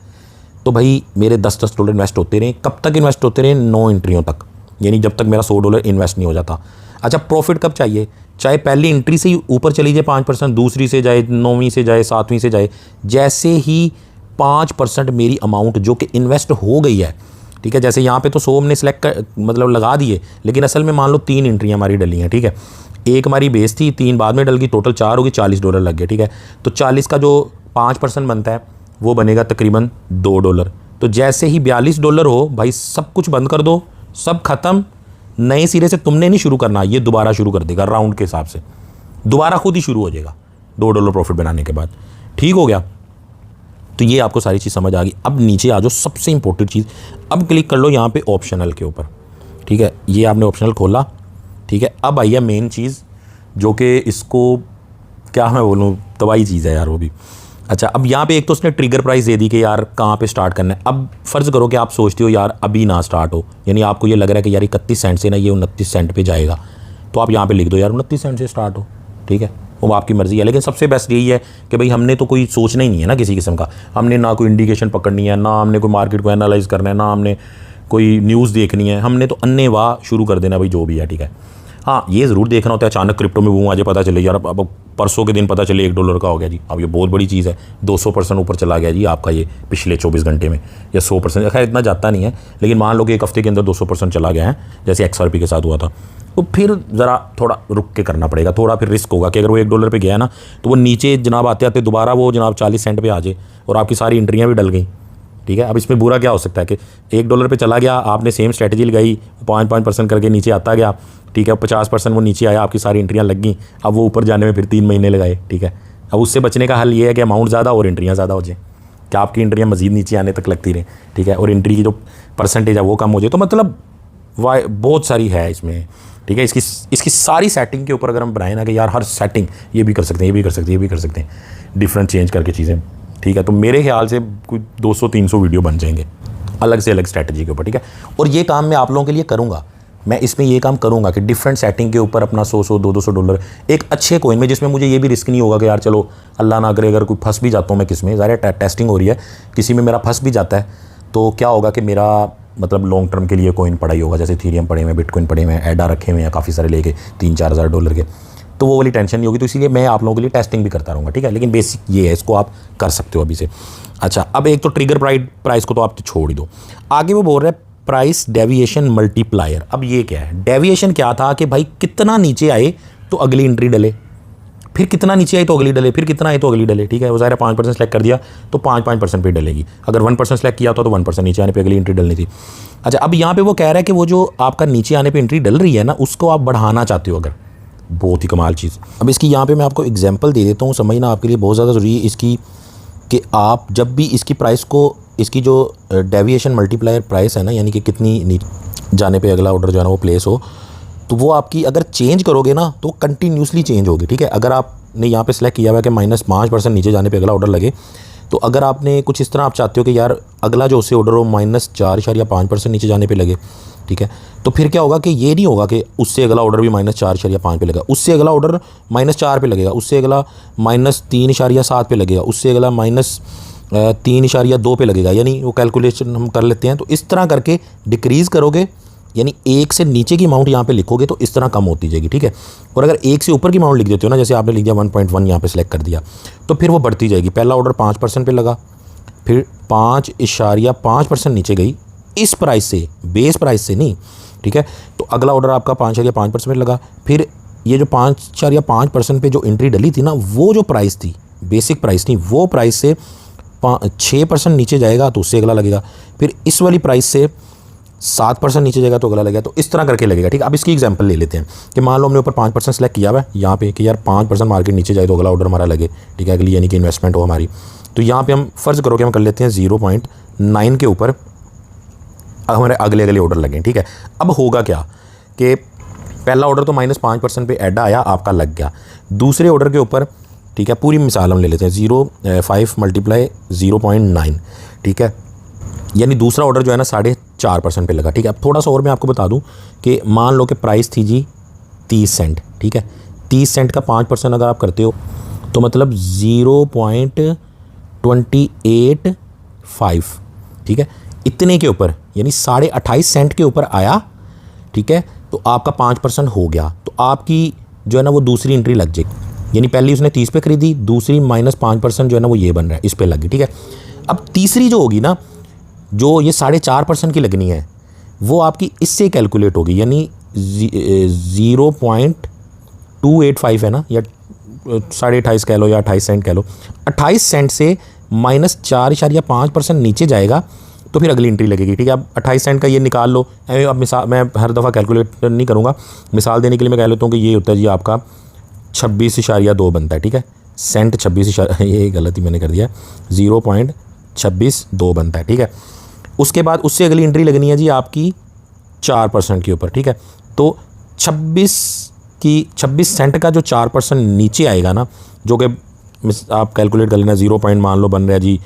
तो भाई मेरे $10 इन्वेस्ट होते रहे। कब तक इन्वेस्ट होते रहे? 9 एंट्रियों तक, यानी जब तक मेरा $100 इन्वेस्ट नहीं हो जाता। अच्छा, प्रॉफिट कब चाहिए? चाहे पहली एंट्री से ही ऊपर चली जाए 5%, दूसरी से जाए, 9वीं से जाए, 7वीं से जाए, जैसे ही 5% मेरी अमाउंट जो कि इन्वेस्ट हो गई है, ठीक है। जैसे यहाँ पे तो 100 हमने सेलेक्ट कर मतलब लगा दिए, लेकिन असल में मान लो 3 एंट्रियाँ हमारी डली हैं, ठीक है। एक हमारी बेस थी, 3 बाद में डल गई, टोटल 4 होगी, $40 लग गए, ठीक है। तो 40 का जो 5% बनता है वो बनेगा तकरीबन $2। तो जैसे ही $42 हो भाई सब कुछ बंद कर दो, सब ख़त्म, नए सिरे से तुमने नहीं शुरू करना, ये दोबारा शुरू कर देगा राउंड के हिसाब से, दोबारा खुद ही शुरू हो जाएगा $2 प्रॉफिट बनाने के बाद, ठीक हो गया। तो ये आपको सारी चीज़ समझ आ गई। अब नीचे आ जाओ, सबसे इंपॉर्टेंट चीज़, अब क्लिक कर लो यहाँ पे ऑप्शनल के ऊपर, ठीक है। ये आपने ऑप्शनल खोला, ठीक है। अब आई है मेन चीज़ जो कि इसको क्या मैं बोलूँ, तबाही चीज़ है यार वो भी। अच्छा, अब यहाँ पे एक तो उसने ट्रिगर प्राइस दे दी कि यार कहाँ पे स्टार्ट करना है। अब फ़र्ज़ करो कि आप सोचते हो यार अभी ना स्टार्ट हो, यानी आपको ये लग रहा है कि यार 31 सेंट से ना ये 29 सेंट पे जाएगा, तो आप यहाँ पे लिख दो यार 29 सेंट से स्टार्ट हो, ठीक है, वो आपकी मर्ज़ी है। लेकिन सबसे बेस्ट यही है कि भाई हमने तो कोई सोचना ही नहीं है ना किसी किस्म का, हमने ना कोई इंडिकेशन पकड़नी है, ना हमने कोई मार्केट को एनालाइज करना है, ना हमने कोई न्यूज़ देखनी है, हमने तो अन्नेवाह शुरू कर देना भाई जो भी है, ठीक है। हाँ, ये ज़रूर देखना होता है अचानक क्रिप्टो में बूम आ जाए, पता चले यार अब परसों के दिन पता चले $1 का हो गया जी, अब ये बहुत बड़ी चीज़ है, 200% ऊपर चला गया जी आपका ये पिछले 24 घंटे में, या 100%, खैर इतना जाता नहीं है, लेकिन मान लो कि एक हफ्ते के अंदर 200% चला गया है, जैसे XRP के साथ हुआ था। तो फिर ज़रा थोड़ा रुक के करना पड़ेगा, थोड़ा फिर रिस्क होगा कि अगर वो $1 पे गया ना तो वो नीचे जनाब आते आते दोबारा वो जनाब 40 सेंट पे आ जाए और आपकी सारी एंट्रियाँ भी डल गई, ठीक है। अब इसमें बुरा क्या हो सकता है कि $1 पे चला गया, आपने सेम स्ट्रेटजी लगाई, 5% करके नीचे आता गया, ठीक है, 50% वो नीचे आया, आपकी सारी एंट्रियाँ लग गई, अब वो ऊपर जाने में फिर 3 महीने लगाए, ठीक है। अब उससे बचने का हल ये है कि अमाउंट ज़्यादा और एंट्रियाँ ज़्यादा हो जाए, कि आपकी एंट्रियाँ मज़ीद नीचे आने तक लगती रहें, ठीक है, और एंट्री की जो परसेंटेज है वो कम हो जाए। तो मतलब बहुत सारी है इसमें, ठीक है। इसकी सारी सेटिंग के ऊपर अगर हम बनाए ना कि यार हर सेटिंग ये भी कर सकते हैं, ये भी कर सकते हैं, ये भी कर सकते हैं, डिफरेंट चेंज करके चीज़ें, ठीक है, तो मेरे ख्याल से कोई 200-300 वीडियो बन जाएंगे अलग से अलग स्ट्रैटेजी के ऊपर, ठीक है। और ये काम मैं आप लोगों के लिए करूँगा, मैं इसमें ये काम करूँगा कि डिफरेंट सेटिंग के ऊपर अपना $100-200 एक अच्छे कोइन में, जिसमें मुझे ये भी रिस्क नहीं होगा कि यार चलो अल्लाह ना करे अगर कोई फंस भी जाता हूँ मैं किसमें, ज़ाहिर टेस्टिंग हो रही है, किसी में मेरा फंस भी जाता है तो क्या होगा कि मेरा मतलब लॉन्ग टर्म के लिए कोइन पड़ा ही होगा, जैसे इथेरियम पड़े हुए हैं, बिटकॉइन पड़े हुए हैं, एडा रखे हुए हैं काफ़ी सारे लेके $3-4 हज़ार के, तो वो वाली टेंशन नहीं होगी। तो इसीलिए मैं आप लोगों के लिए टेस्टिंग भी करता रहूँगा, ठीक है। लेकिन बेसिक ये है, इसको आप कर सकते हो अभी से। अच्छा, अब एक तो ट्रिगर प्राइस को तो आप छोड़ ही दो, आगे वो बोल रहे हैं प्राइस डेविएशन मल्टीप्लायर। अब ये क्या है? डेविएशन क्या था कि भाई कितना नीचे आए तो अगली एंट्री डले, फिर कितना नीचे आए तो अगली डले, फिर कितना आए तो अगली डले, ठीक है। वो ज़ाहिर है 5% सेलेक्ट कर दिया तो 5% पे डलेगी, अगर 1% सेलेक्ट किया था तो 1% नीचे आने पे अगली एंट्री डलनी थी। अच्छा, अब यहाँ पे वो कह रहा है कि वो जो आपका नीचे आने पे एंट्री डल रही है ना, उसको आप बढ़ाना चाहते हो अगर, बहुत ही कमाल चीज़। अब इसकी यहाँ पे मैं आपको एग्जांपल दे देता हूँ, समझना आपके लिए बहुत ज़्यादा ज़रूरी है इसकी, कि आप जब भी इसकी प्राइस को, इसकी जो डेविएशन मल्टीप्लायर प्राइस है ना, यानी कि कितनी जाने पे अगला ऑर्डर जो है ना वो प्लेस हो, तो वो आपकी अगर चेंज करोगे ना तो कंटिन्यूसली चेंज होगी, ठीक है। अगर आप आपने यहाँ पे सिलेक्ट किया हुआ है कि -5% नीचे जाने पे अगला ऑर्डर लगे, तो अगर आपने कुछ इस तरह आप चाहते हो कि यार अगला जो उससे ऑर्डर हो -4.5% नीचे जाने पे लगे, ठीक है, तो फिर क्या होगा कि ये नहीं होगा कि उससे अगला ऑर्डर भी -4.5 पे लगेगा, उससे अगला ऑर्डर -4 पे लगेगा, उससे अगला -3.7 पे लगेगा, उससे अगला -3.2 पे लगेगा, यानी वो कैलकुलेशन हम कर लेते हैं। तो इस तरह करके डिक्रीज़ करोगे, यानी एक से नीचे की अमाउंट यहाँ पे लिखोगे तो इस तरह कम होती जाएगी, ठीक है। और अगर एक से ऊपर की अमाउंट लिख देते हो ना, जैसे आपने लिख दिया 1.1 यहाँ पे सिलेक्ट कर दिया, तो फिर वो बढ़ती जाएगी। पहला ऑर्डर 5% पे लगा, फिर 5.5% नीचे गई इस प्राइस से, बेस प्राइस से नहीं, ठीक है। तो अगला ऑर्डर आपका 5.5% पे लगा, फिर ये जो 5.5% पे जो एंट्री डली थी ना, वो जो प्राइस थी, बेसिक प्राइस नहीं, वो प्राइस से 6% नीचे जाएगा तो उससे अगला लगेगा, फिर इस वाली प्राइस से 7% नीचे जाएगा तो अगला लगेगा। तो इस तरह करके लगेगा, ठीक है। अब इसकी एग्जांपल ले लेते हैं कि मान लो हमने ऊपर 5% सेलेक्ट किया हुआ है यहाँ पे कि यार 5% मार्केट नीचे जाए तो अगला ऑर्डर हमारा लगे, ठीक है, अगली यानी कि इन्वेस्टमेंट हो हमारी। तो यहाँ पे हम फ़र्ज़ करो कि हम कर लेते हैं 0.9 के ऊपर हमारे अगले ऑर्डर लगे, ठीक है। अब होगा क्या कि पहला ऑर्डर तो -5% पे ऐड आया, आपका लग गया। दूसरे ऑर्डर के ऊपर, ठीक है, पूरी मिसाल हम ले लेते हैं 0.5 × 0.9, ठीक है, यानी दूसरा ऑर्डर जो है ना 4.5% पे लगा, ठीक है। अब थोड़ा सा और मैं आपको बता दूं कि मान लो कि प्राइस थी जी 30 सेंट, ठीक है, 30 सेंट का 5% अगर आप करते हो तो मतलब 0.285, ठीक है, इतने के ऊपर यानी 28.5 सेंट के ऊपर आया, ठीक है, तो आपका 5% हो गया। तो आपकी जो है ना वो दूसरी एंट्री लग जाएगी, यानी पहली उसने 30 पे खरीदी, दूसरी -5% जो है ना वो ये बन रहा है, इस पे लग गई, ठीक है। अब तीसरी जो होगी ना, जो ये 4.5% की लगनी है, वो आपकी इससे कैलकुलेट होगी, यानी 0.285 है ना, या 28.5 कह लो या 28 सेंट कह लो, 28 सेंट से -4.5% नीचे जाएगा तो फिर अगली एंट्री लगेगी, ठीक है। अब 28 सेंट का ये निकाल लो। अब मिसाल, मैं हर दफ़ा कैलकुलेट नहीं करूँगा, मिसाल देने के लिए मैं कह लेता हूँ कि ये होता है जी आपका 26.2 बनता है, ठीक है, सेंट 26, ये गलती मैंने कर दिया, 0.26 बनता है, ठीक है। उसके बाद उससे अगली एंट्री लगनी है जी आपकी 4% के ऊपर, ठीक है। तो 26 सेंट का जो 4% नीचे आएगा ना, जो कि आप कैलकुलेट कर लेना, 0 पॉइंट मान लो बन रहा है जी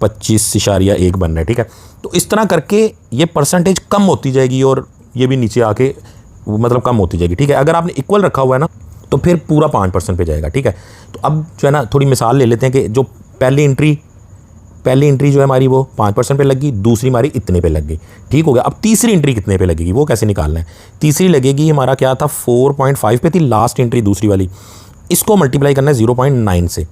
25.1 बन रहा है, ठीक है। तो इस तरह करके ये परसेंटेज कम होती जाएगी और ये भी नीचे आके मतलब कम होती जाएगी, ठीक है। अगर आपने इक्वल रखा हुआ है ना तो फिर पूरा 5% पे जाएगा, ठीक है। तो अब जो है ना थोड़ी मिसाल ले लेते हैं कि जो पहली एंट्री जो है हमारी वो 5% पे लगी, दूसरी हमारी इतने पे लग गई, ठीक हो गया। अब तीसरी एंट्री कितने पे लगेगी वो कैसे निकालना है। तीसरी लगेगी हमारा क्या था 4.5 पे थी लास्ट एंट्री दूसरी वाली, इसको मल्टीप्लाई करना है 0.9 से,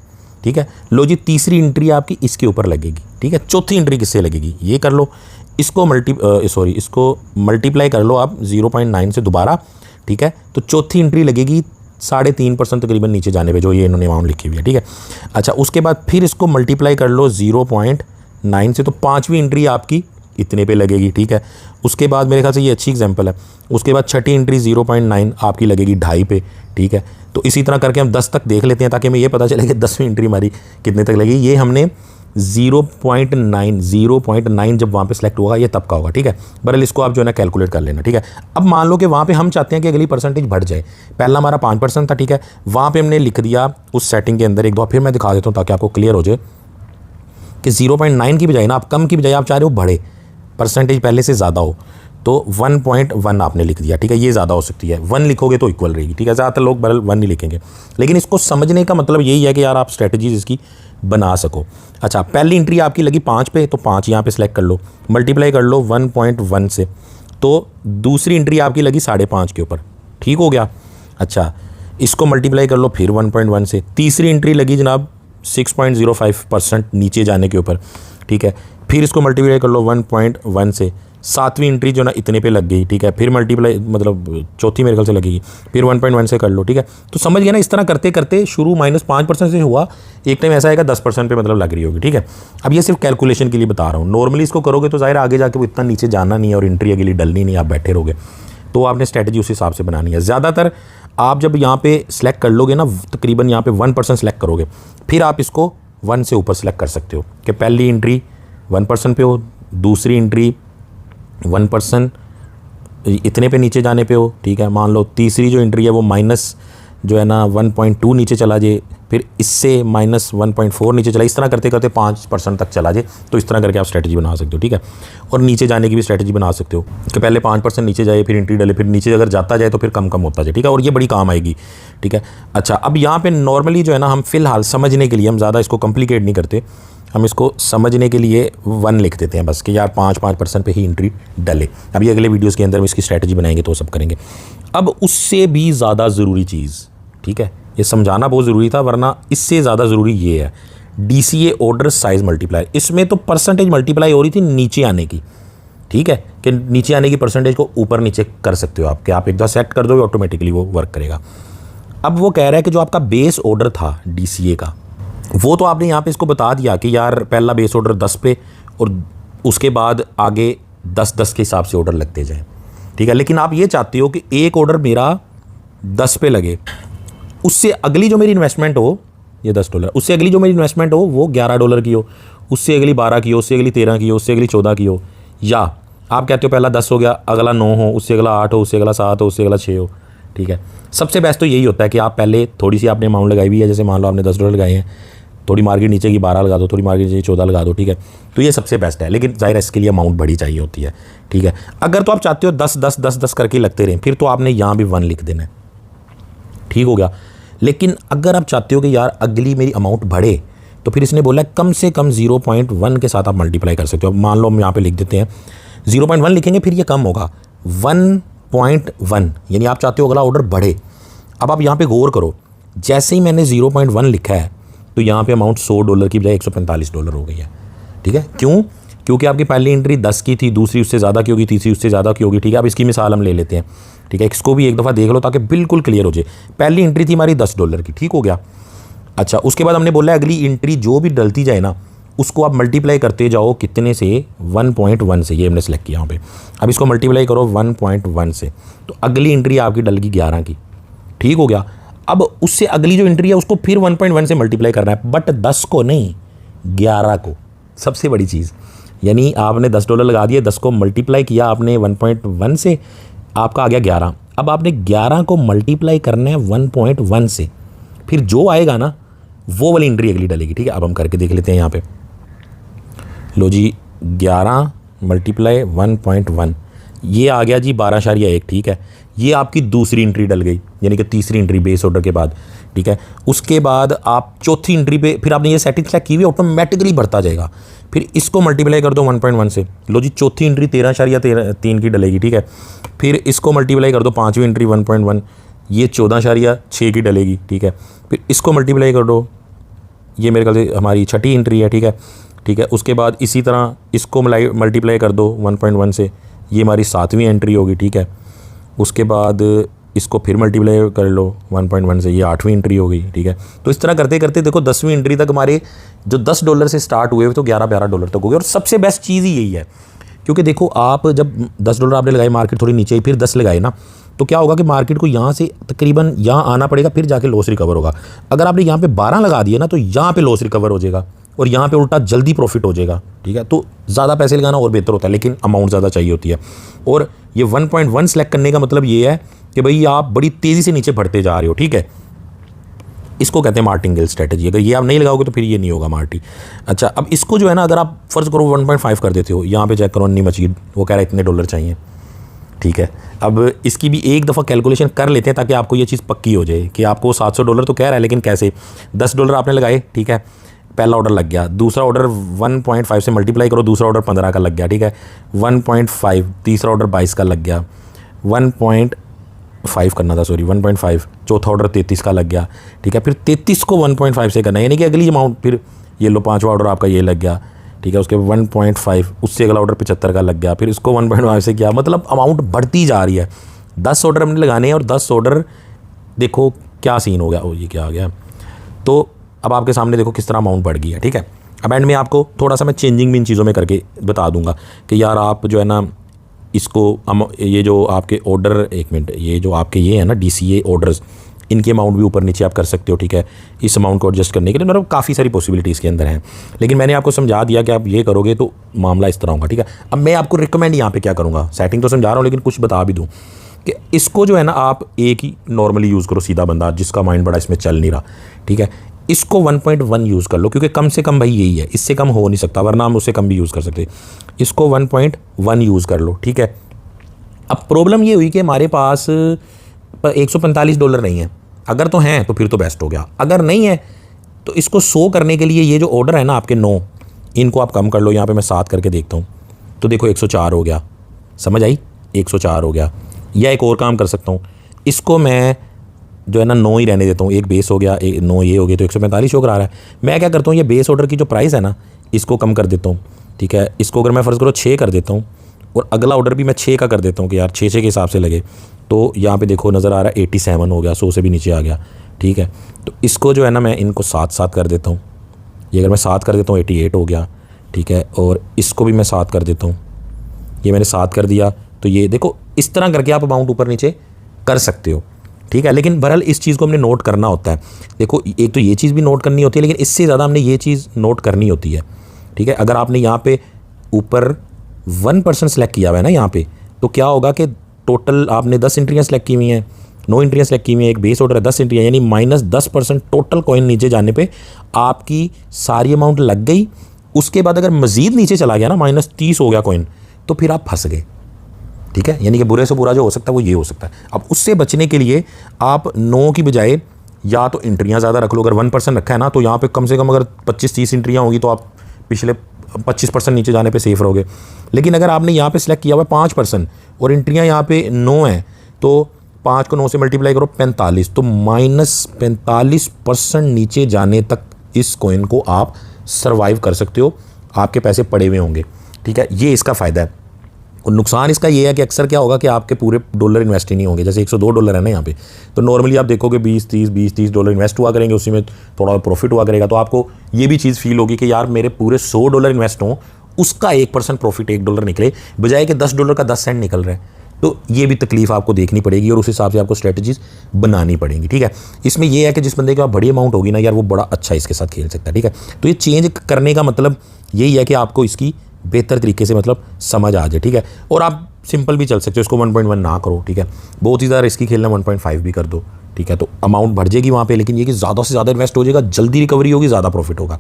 ठीक है। लो जी तीसरी एंट्री आपकी इसके ऊपर लगेगी, ठीक है। चौथी एंट्री किससे लगेगी ये कर लो, इसको मल्टीप्लाई कर लो आप 0.9 से दोबारा, ठीक है। तो चौथी एंट्री लगेगी 3.5% तकरीबन नीचे जाने पे, जो ये इन्होंने अमाउंट लिखी हुई है, ठीक है। अच्छा उसके बाद फिर इसको मल्टीप्लाई कर लो 0.9 से, तो पाँचवीं एंट्री आपकी इतने पे लगेगी, ठीक है। उसके बाद मेरे ख्याल से ये अच्छी एग्जांपल है। उसके बाद छठी एंट्री 0.9 आपकी लगेगी 2.5 पे, ठीक है। तो इसी तरह करके हम 10 तक देख लेते हैं ताकि हमें ये पता चले कि 10वीं एंट्री हमारी कितने तक लगेगी। ये हमने 0.9 जब वहाँ पे सिलेक्ट होगा ये तब का होगा, ठीक है। बहरहाल इसको आप जो है ना कैलकुलेट कर लेना, ठीक है। अब मान लो कि वहाँ पे हम चाहते हैं कि अगली परसेंटेज बढ़ जाए। पहला हमारा 5% था, ठीक है, वहाँ पे हमने लिख दिया उस सेटिंग के अंदर, एक दो फिर मैं दिखा देता हूँ ताकि आपको क्लियर हो जाए कि 0.9 की बजाय ना आप कम की बजाय आप चाह रहे हो बढ़े, परसेंटेज पहले से ज़्यादा हो, तो 1.1 आपने लिख दिया, ठीक है। ये ज़्यादा हो सकती है, 1 लिखोगे तो इक्वल रहेगी, ठीक है। ज़्यादातर लोग बहरहाल 1 नहीं लिखेंगे, लेकिन इसको समझने का मतलब यही है कि यार आप स्ट्रेटजीज इसकी बना सको। अच्छा पहली एंट्री आपकी लगी 5 पे, तो 5 यहाँ पे सिलेक्ट कर लो, मल्टीप्लाई कर लो 1.1 से, तो दूसरी एंट्री आपकी लगी 5.5 के ऊपर, ठीक हो गया। अच्छा इसको मल्टीप्लाई कर लो फिर 1.1 से, तीसरी एंट्री लगी जनाब 6.05% नीचे जाने के ऊपर, ठीक है। फिर इसको मल्टीप्लाई कर लो 1.1 से, सातवीं एंट्री जो ना इतने पे लग गई, ठीक है। फिर मल्टीप्लाई मतलब चौथी मेरे ख्याल से लगेगी, फिर 1.1 से कर लो, ठीक है। तो समझ गया ना, इस तरह करते करते शुरू -5% से हुआ, एक टाइम ऐसा आएगा 10% पे मतलब लग रही होगी, ठीक है। अब ये सिर्फ कैलकुलेशन के लिए बता रहा हूँ, नॉर्मली इसको करोगे तो ज़ाहिर आगे जाके वो इतना नीचे जाना नहीं है और एंट्री अगली डलनी नहीं, आप बैठे रहोगे। तो आपने स्ट्रैटेजी उस हिसाब से बनानी है। ज़्यादातर आप जब यहाँ पे सिलेक्ट कर लोगे ना, तकरीबन यहाँ पे 1% सेलेक्ट करोगे, फिर आप इसको 1 से ऊपर सेलेक्ट कर सकते हो कि पहली एंट्री 1% पे हो, दूसरी एंट्री 1% इतने पे नीचे जाने पे हो, ठीक है। मान लो तीसरी जो एंट्री है वो जो है ना 1.2 नीचे चला जाए, फिर इससे -1.4 नीचे चला, इस तरह करते करते 5% तक चला जाए, तो इस तरह करके आप स्ट्रेटजी बना सकते हो, ठीक है। और नीचे जाने की भी स्ट्रेटजी बना सकते हो कि पहले 5% नीचे जाए, फिर एंट्री डाले, फिर नीचे अगर जाता जाए तो फिर कम कम होता जाए, ठीक है, और ये बड़ी काम आएगी, ठीक है। अच्छा, अब यहाँ पे नॉर्मली जो है ना, हम फिलहाल समझने के लिए, हम ज़्यादा इसको कॉम्प्लिकेट नहीं करते, हम इसको समझने के लिए 1 लिख देते हैं बस, कि यार 5% पे ही एंट्री डले। अभी अगले वीडियोज़ के अंदर हम इसकी स्ट्रेटजी बनाएंगे तो सब करेंगे। अब उससे भी ज़्यादा ज़रूरी चीज़, ठीक है, ये समझाना बहुत ज़रूरी था, वरना इससे ज़्यादा ज़रूरी ये है DCA ऑर्डर साइज़ मल्टीप्लायर। इसमें तो परसेंटेज मल्टीप्लाई हो रही थी नीचे आने की, ठीक है, कि नीचे आने की परसेंटेज को ऊपर नीचे कर सकते हो आप, कि आप एक दफ़ा सेट कर दोगे ऑटोमेटिकली वो वर्क करेगा। अब वो कह रहा है कि जो आपका बेस ऑर्डर था DCA का, वो तो आपने यहाँ पे इसको बता दिया कि यार पहला बेस ऑर्डर 10 पे, और उसके बाद आगे 10-10 के हिसाब से ऑर्डर लगते जाएँ, ठीक है। लेकिन आप ये चाहते हो कि एक ऑर्डर मेरा 10 पे लगे, उससे अगली जो मेरी इन्वेस्टमेंट हो, ये $10, उससे अगली जो मेरी इन्वेस्टमेंट हो वो $11 की हो, उससे अगली 12 की हो, उससे अगली 13 की हो, उससे अगली 14 की हो, या आप कहते हो पहला 10 हो गया, अगला 9 हो, उससे अगला 8 हो, उससे अगला 7 हो, उससे अगला 6 हो, ठीक है। सबसे बेस्ट तो यही होता है कि आप पहले थोड़ी सी आपने अमाउंट लगाई हुई है, जैसे मान लो आपने $10 लगाए हैं, थोड़ी मार्केट नीचे की 12 लगा दो, थोड़ी मार्केट नीचे की 14 लगा दो, ठीक है। तो ये सबसे बेस्ट है, लेकिन ज़ाहिर है इसके लिए अमाउंट बड़ी चाहिए होती है, ठीक है। अगर तो आप चाहते हो 10-10-10-10 करके लगते रहें, फिर तो आपने यहाँ भी 1 लिख देना है, ठीक हो गया। लेकिन अगर आप चाहते हो कि यार अगली मेरी अमाउंट बढ़े, तो फिर इसने बोला कम से कम 0.1 के साथ आप मल्टीप्लाई कर सकते हो। अब मान लो हम यहाँ पे लिख देते हैं 0.1 लिखेंगे, फिर ये कम होगा 1.1, यानी आप चाहते हो अगला ऑर्डर बढ़े। अब आप यहाँ पे गौर करो, जैसे ही मैंने 0.1 लिखा है तो यहाँ पे अमाउंट $100 की बजाय $145 हो गई है, ठीक है। क्यों? क्योंकि आपकी पहली एंट्री 10 की थी, दूसरी उससे ज़्यादा की होगी, तीसरी उससे ज़्यादा की होगी, ठीक है। अब इसकी मिसाल हम ले लेते हैं, ठीक है, इसको भी एक दफ़ा देख लो ताकि बिल्कुल क्लियर हो जाए। पहली एंट्री थी हमारी $10 की, ठीक हो गया। अच्छा, उसके बाद हमने बोला अगली एंट्री जो भी डलती जाए ना, उसको आप मल्टीप्लाई करते जाओ कितने से, 1.1 से, ये हमने सेलेक्ट किया यहाँ पे। अब इसको मल्टीप्लाई करो 1.1 से, तो अगली एंट्री आपकी डल गई 11 की, ठीक हो गया। अब उससे अगली जो एंट्री है उसको फिर 1.1 से मल्टीप्लाई करना है, बट 10 को नहीं, 11 को। सबसे बड़ी चीज़, यानी आपने $10 लगा दिए, 10 को मल्टीप्लाई किया आपने 1.1 से, आपका आ गया 11। अब आपने 11 को मल्टीप्लाई करना है 1.1 से, फिर जो आएगा ना वो वाली एंट्री अगली डलेगी, ठीक है। अब हम करके देख लेते हैं यहाँ पे, लो जी 11 मल्टीप्लाई 1.1, ये आ गया जी 12.1, ठीक है। ये आपकी दूसरी एंट्री डल गई, यानी कि तीसरी एंट्री बेस ऑर्डर के बाद, ठीक है। उसके बाद आप चौथी एंट्री पे, फिर आपने ये सेटिंग सेलेक्ट की हुई, ऑटोमेटिकली बढ़ता जाएगा। फिर इसको मल्टीप्लाई कर दो 1.1 से, लो जी चौथी एंट्री 13.3 की डलेगी, ठीक है। फिर इसको मल्टीप्लाई कर दो पाँचवीं एंट्री 1.1, ये 14.6 की डलेगी, ठीक है। फिर इसको मल्टीप्लाई कर दो, ये मेरे ख्याल से हमारी छठी एंट्री है, ठीक है, ठीक है। उसके बाद इसी तरह इसको मल्टीप्लाई कर दो 1.1 से, ये हमारी 7वीं एंट्री होगी, ठीक है। उसके बाद इसको फिर मल्टीप्लाई कर लो 1.1 से, ये 8वीं एंट्री हो गई, ठीक है। तो इस तरह करते करते देखो 10वीं एंट्री तक हमारे जो $10 से स्टार्ट हुए तो $11-12 तक हो गए। और सबसे बेस्ट चीज़ ही यही है, क्योंकि देखो आप जब $10 आपने लगाए, मार्केट थोड़ी नीचे आई, फिर 10 लगाए ना, तो क्या होगा कि मार्केट को यहाँ से तकरीबन यहाँ आना पड़ेगा, फिर जाके लॉस रिकवर होगा। अगर आपने यहाँ पे 12 लगा दिए ना, तो यहाँ पे लॉस रिकवर हो जाएगा और यहाँ पे उल्टा जल्दी प्रॉफिट हो जाएगा, ठीक है। तो ज़्यादा पैसे लगाना और बेहतर होता है, लेकिन अमाउंट ज़्यादा चाहिए होती है। और ये 1.1 सेलेक्ट करने का मतलब ये है कि भाई आप बड़ी तेज़ी से नीचे बढ़ते जा रहे हो, ठीक है। इसको कहते हैं मार्टिंगेल स्ट्रेटजी। अगर ये आप नहीं लगाओगे तो फिर ये नहीं होगा मार्टी। अच्छा, अब इसको जो है ना, अगर आप फ़र्ज़ करो 1.5 कर देते हो, यहाँ पे चेक करो अन्नी मचीद, वो कह रहा है इतने $, चाहिए, ठीक है। अब इसकी भी एक दफ़ा कैलकुलेशन कर लेते हैं ताकि आपको ये चीज़ पक्की हो जाए कि आपको $700 तो कह रहा है, लेकिन कैसे। $10 आपने लगाए, ठीक है, पहला ऑर्डर लग गया, दूसरा ऑर्डर 1.5 से मल्टीप्लाई करो, दूसरा ऑर्डर 15 का लग गया, ठीक है। 1.5, तीसरा ऑर्डर 22 का लग गया, 1.5 करना था, सॉरी 1.5, चौथा ऑर्डर 33 का लग गया, ठीक है। फिर 33 को 1.5 से करना है, यानी कि अगली अमाउंट, फिर ये लो 5वां ऑर्डर आपका ये लग गया, ठीक है। उसके 1.5, उससे अगला ऑर्डर 75 का लग गया, फिर इसको 1.5 से किया, मतलब अमाउंट बढ़ती जा रही है। 10 ऑर्डर हमने लगाने हैं और 10 ऑर्डर देखो क्या सीन हो गया, ओ ये क्या आ गया। तो अब आपके सामने देखो किस तरह अमाउंट बढ़ गई है, ठीक है। अब एंड में आपको थोड़ा सा मैं चेंजिंग भी इन चीज़ों में करके बता दूंगा कि यार आप जो है ना इसको ये जो आपके ऑर्डर, एक मिनट, ये जो आपके ये है ना DCA ऑर्डर्स, इनके अमाउंट भी ऊपर नीचे आप कर सकते हो, ठीक है। इस अमाउंट को एडजस्ट करने के लिए मतलब काफ़ी सारी पॉसिबिलिटीज़ के अंदर हैं, लेकिन मैंने आपको समझा दिया कि आप ये करोगे तो मामला इस तरह होगा, ठीक है। अब मैं आपको रिकमेंड यहाँ पे क्या करूँगा, सेटिंग तो समझा रहा हूँ लेकिन कुछ बता भी दूँ कि इसको जो है ना आप एक ही नॉर्मली यूज़ करो, सीधा बंदा जिसका माइंड बड़ा इसमें चल नहीं रहा, ठीक है, इसको 1.1 यूज़ कर लो, क्योंकि कम से कम भाई यही है, इससे कम हो नहीं सकता, वरना हम उससे कम भी यूज़ कर सकते। इसको 1.1 यूज़ कर लो, ठीक है। अब प्रॉब्लम ये हुई कि हमारे पास $145 नहीं है। अगर तो हैं तो फिर तो बेस्ट हो गया, अगर नहीं है तो इसको 100 करने के लिए ये जो ऑर्डर है ना आपके 9, इनको आप कम कर लो। यहाँ पे मैं 7 करके देखता हूँ तो देखो 104 हो गया, समझ आई, 104 हो गया। या एक और काम कर सकता हूँ, इसको मैं जो है ना 9 ही रहने देता हूँ, एक बेस हो गया, 9 ये हो गया, तो 145 शो करा रहा है। मैं क्या करता हूँ, ये बेस ऑर्डर की जो प्राइस है ना इसको कम कर देता हूँ, ठीक है। इसको अगर मैं फ़र्ज़ करो 6 कर देता हूँ और अगला ऑर्डर भी मैं 6 का कर देता हूँ कि यार 6 के हिसाब से लगे, तो यहाँ पे देखो नज़र आ रहा है 87 हो गया, 100 से भी नीचे आ गया, ठीक है। तो इसको जो है ना मैं इनको 7 कर देता हूँ, ये अगर मैं 7 कर देता हूँ 88 हो गया, ठीक है। और इसको भी मैं 7 कर देता हूँ, ये मैंने 7 कर दिया, तो ये देखो इस तरह करके आप अमाउंट ऊपर नीचे कर सकते हो, ठीक है। लेकिन बहरहाल इस चीज़ को हमने नोट करना होता है। देखो एक तो ये चीज़ भी नोट करनी होती है, लेकिन इससे ज़्यादा हमने ये चीज़ नोट करनी होती है, ठीक है। अगर आपने यहाँ पे ऊपर 1% सेलेक्ट किया हुआ है ना यहाँ पे, तो क्या होगा कि टोटल आपने 10 एंट्रियाँ सेलेक्ट की हुई हैं, 9 एंट्रियाँ सेलेक्ट की हुई हैं, एक बेस ऑर्डर है 10 एंट्रियाँ, यानी -10% टोटल कॉइन नीचे जाने पे आपकी सारी अमाउंट लग गई। उसके बाद अगर मज़ीद नीचे चला गया ना, -30 हो गया कॉइन, तो फिर आप फंस गए, ठीक है। यानी कि बुरे से बुरा जो हो सकता है वो ये हो सकता है। अब उससे बचने के लिए आप 9 की बजाय या तो एंट्रियाँ ज़्यादा रख लो, अगर 1% रखा है ना तो यहाँ पे कम से कम अगर 25-30 एंट्रियाँ होगी तो आप पिछले 25% नीचे जाने पे सेफ रहोगे। लेकिन अगर आपने यहाँ पे सिलेक्ट किया हुआ 5% और एंट्रियाँ यहाँ पे 9 हैं, तो 5 को 9 से मल्टीप्लाई करो 45, तो -45% नीचे जाने तक इस कॉइन को आप सर्वाइव कर सकते हो, आपके पैसे पड़े हुए होंगे, ठीक है। ये इसका फ़ायदा है। और नुकसान इसका ये है कि अक्सर क्या होगा कि आपके पूरे डॉलर इन्वेस्ट ही नहीं होंगे। जैसे $102 है ना यहाँ पे, तो नॉर्मली आप देखोगे $20-30 इन्वेस्ट हुआ करेंगे, उसी में थोड़ा प्रॉफिट हुआ करेगा, तो आपको ये भी चीज़ फील होगी कि यार मेरे पूरे $100 इन्वेस्ट हों, उसका 1% प्रॉफिट $1 निकले, बजाय कि $10 का 10 सेंट निकल रहा है। तो ये भी तकलीफ आपको देखनी पड़ेगी और उस हिसाब से आपको स्ट्रेटजीज बनानी पड़ेंगी, ठीक है। इसमें ये है कि जिस बंदे के पास बड़ी अमाउंट होगी ना यार, वो बड़ा अच्छा इसके साथ खेल सकता है, ठीक है। तो ये चेंज करने का मतलब यही है कि आपको इसकी बेहतर तरीके से मतलब समझ आ जाए, ठीक है। और आप सिंपल भी चल सकते हो, इसको 1.1 ना करो, ठीक है। बहुत ही ज़्यादा रिस्की खेलना 1.5 भी कर दो, ठीक है। तो अमाउंट बढ़ जाएगी वहाँ पे, लेकिन ये कि ज़्यादा से ज़्यादा इन्वेस्ट हो जाएगा, जल्दी रिकवरी होगी, ज़्यादा प्रॉफिट होगा।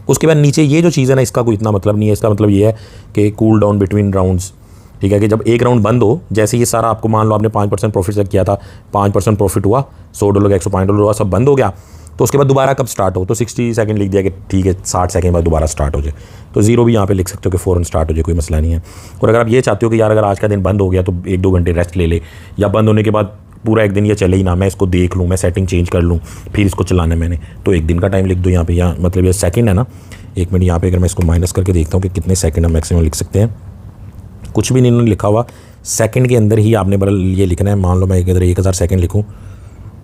उसके बाद नीचे ये जो चीज़ है ना, इसका कोई इतना मतलब नहीं है। इसका मतलब ये है कि कूल डाउन बिटवीन राउंड्स, ठीक है, कि जब एक राउंड बंद हो, जैसे ये सारा आपको मान लो आपने 5% प्रॉफिट सेट किया था, 5% प्रॉफिट हुआ, $100 का $105 हुआ, सब बंद हो गया, तो उसके बाद दोबारा कब स्टार्ट हो, तो 60 सेकंड लिख दिया कि ठीक है 60 सेकंड बाद दोबारा स्टार्ट हो जाए, तो 0 भी यहाँ पे लिख सकते हो कि फ़ौरन स्टार्ट हो जाए, कोई मसला नहीं है। और अगर आप ये चाहते हो कि यार अगर आज का दिन बंद हो गया तो 1-2 घंटे रेस्ट ले ले, या बंद होने के बाद पूरा एक दिन ये चले ही ना, मैं इसको देख लूँ, मैं सेटिंग चेंज कर लूँ, फिर इसको चलाना है मैंने, तो एक दिन का टाइम लिख दो यहाँ पे, या मतलब ये सेकंड है ना, 1 मिनट यहाँ पे अगर मैं इसको माइनस करके देखता हूँ कि कितने सेकंड हम मैक्सिमम लिख सकते हैं, कुछ भी नहीं इन्होंने लिखा हुआ, सेकंड के अंदर ही आपने बरल ये लिखना है। मान लो मैं इधर 1000 सेकंड लिखूँ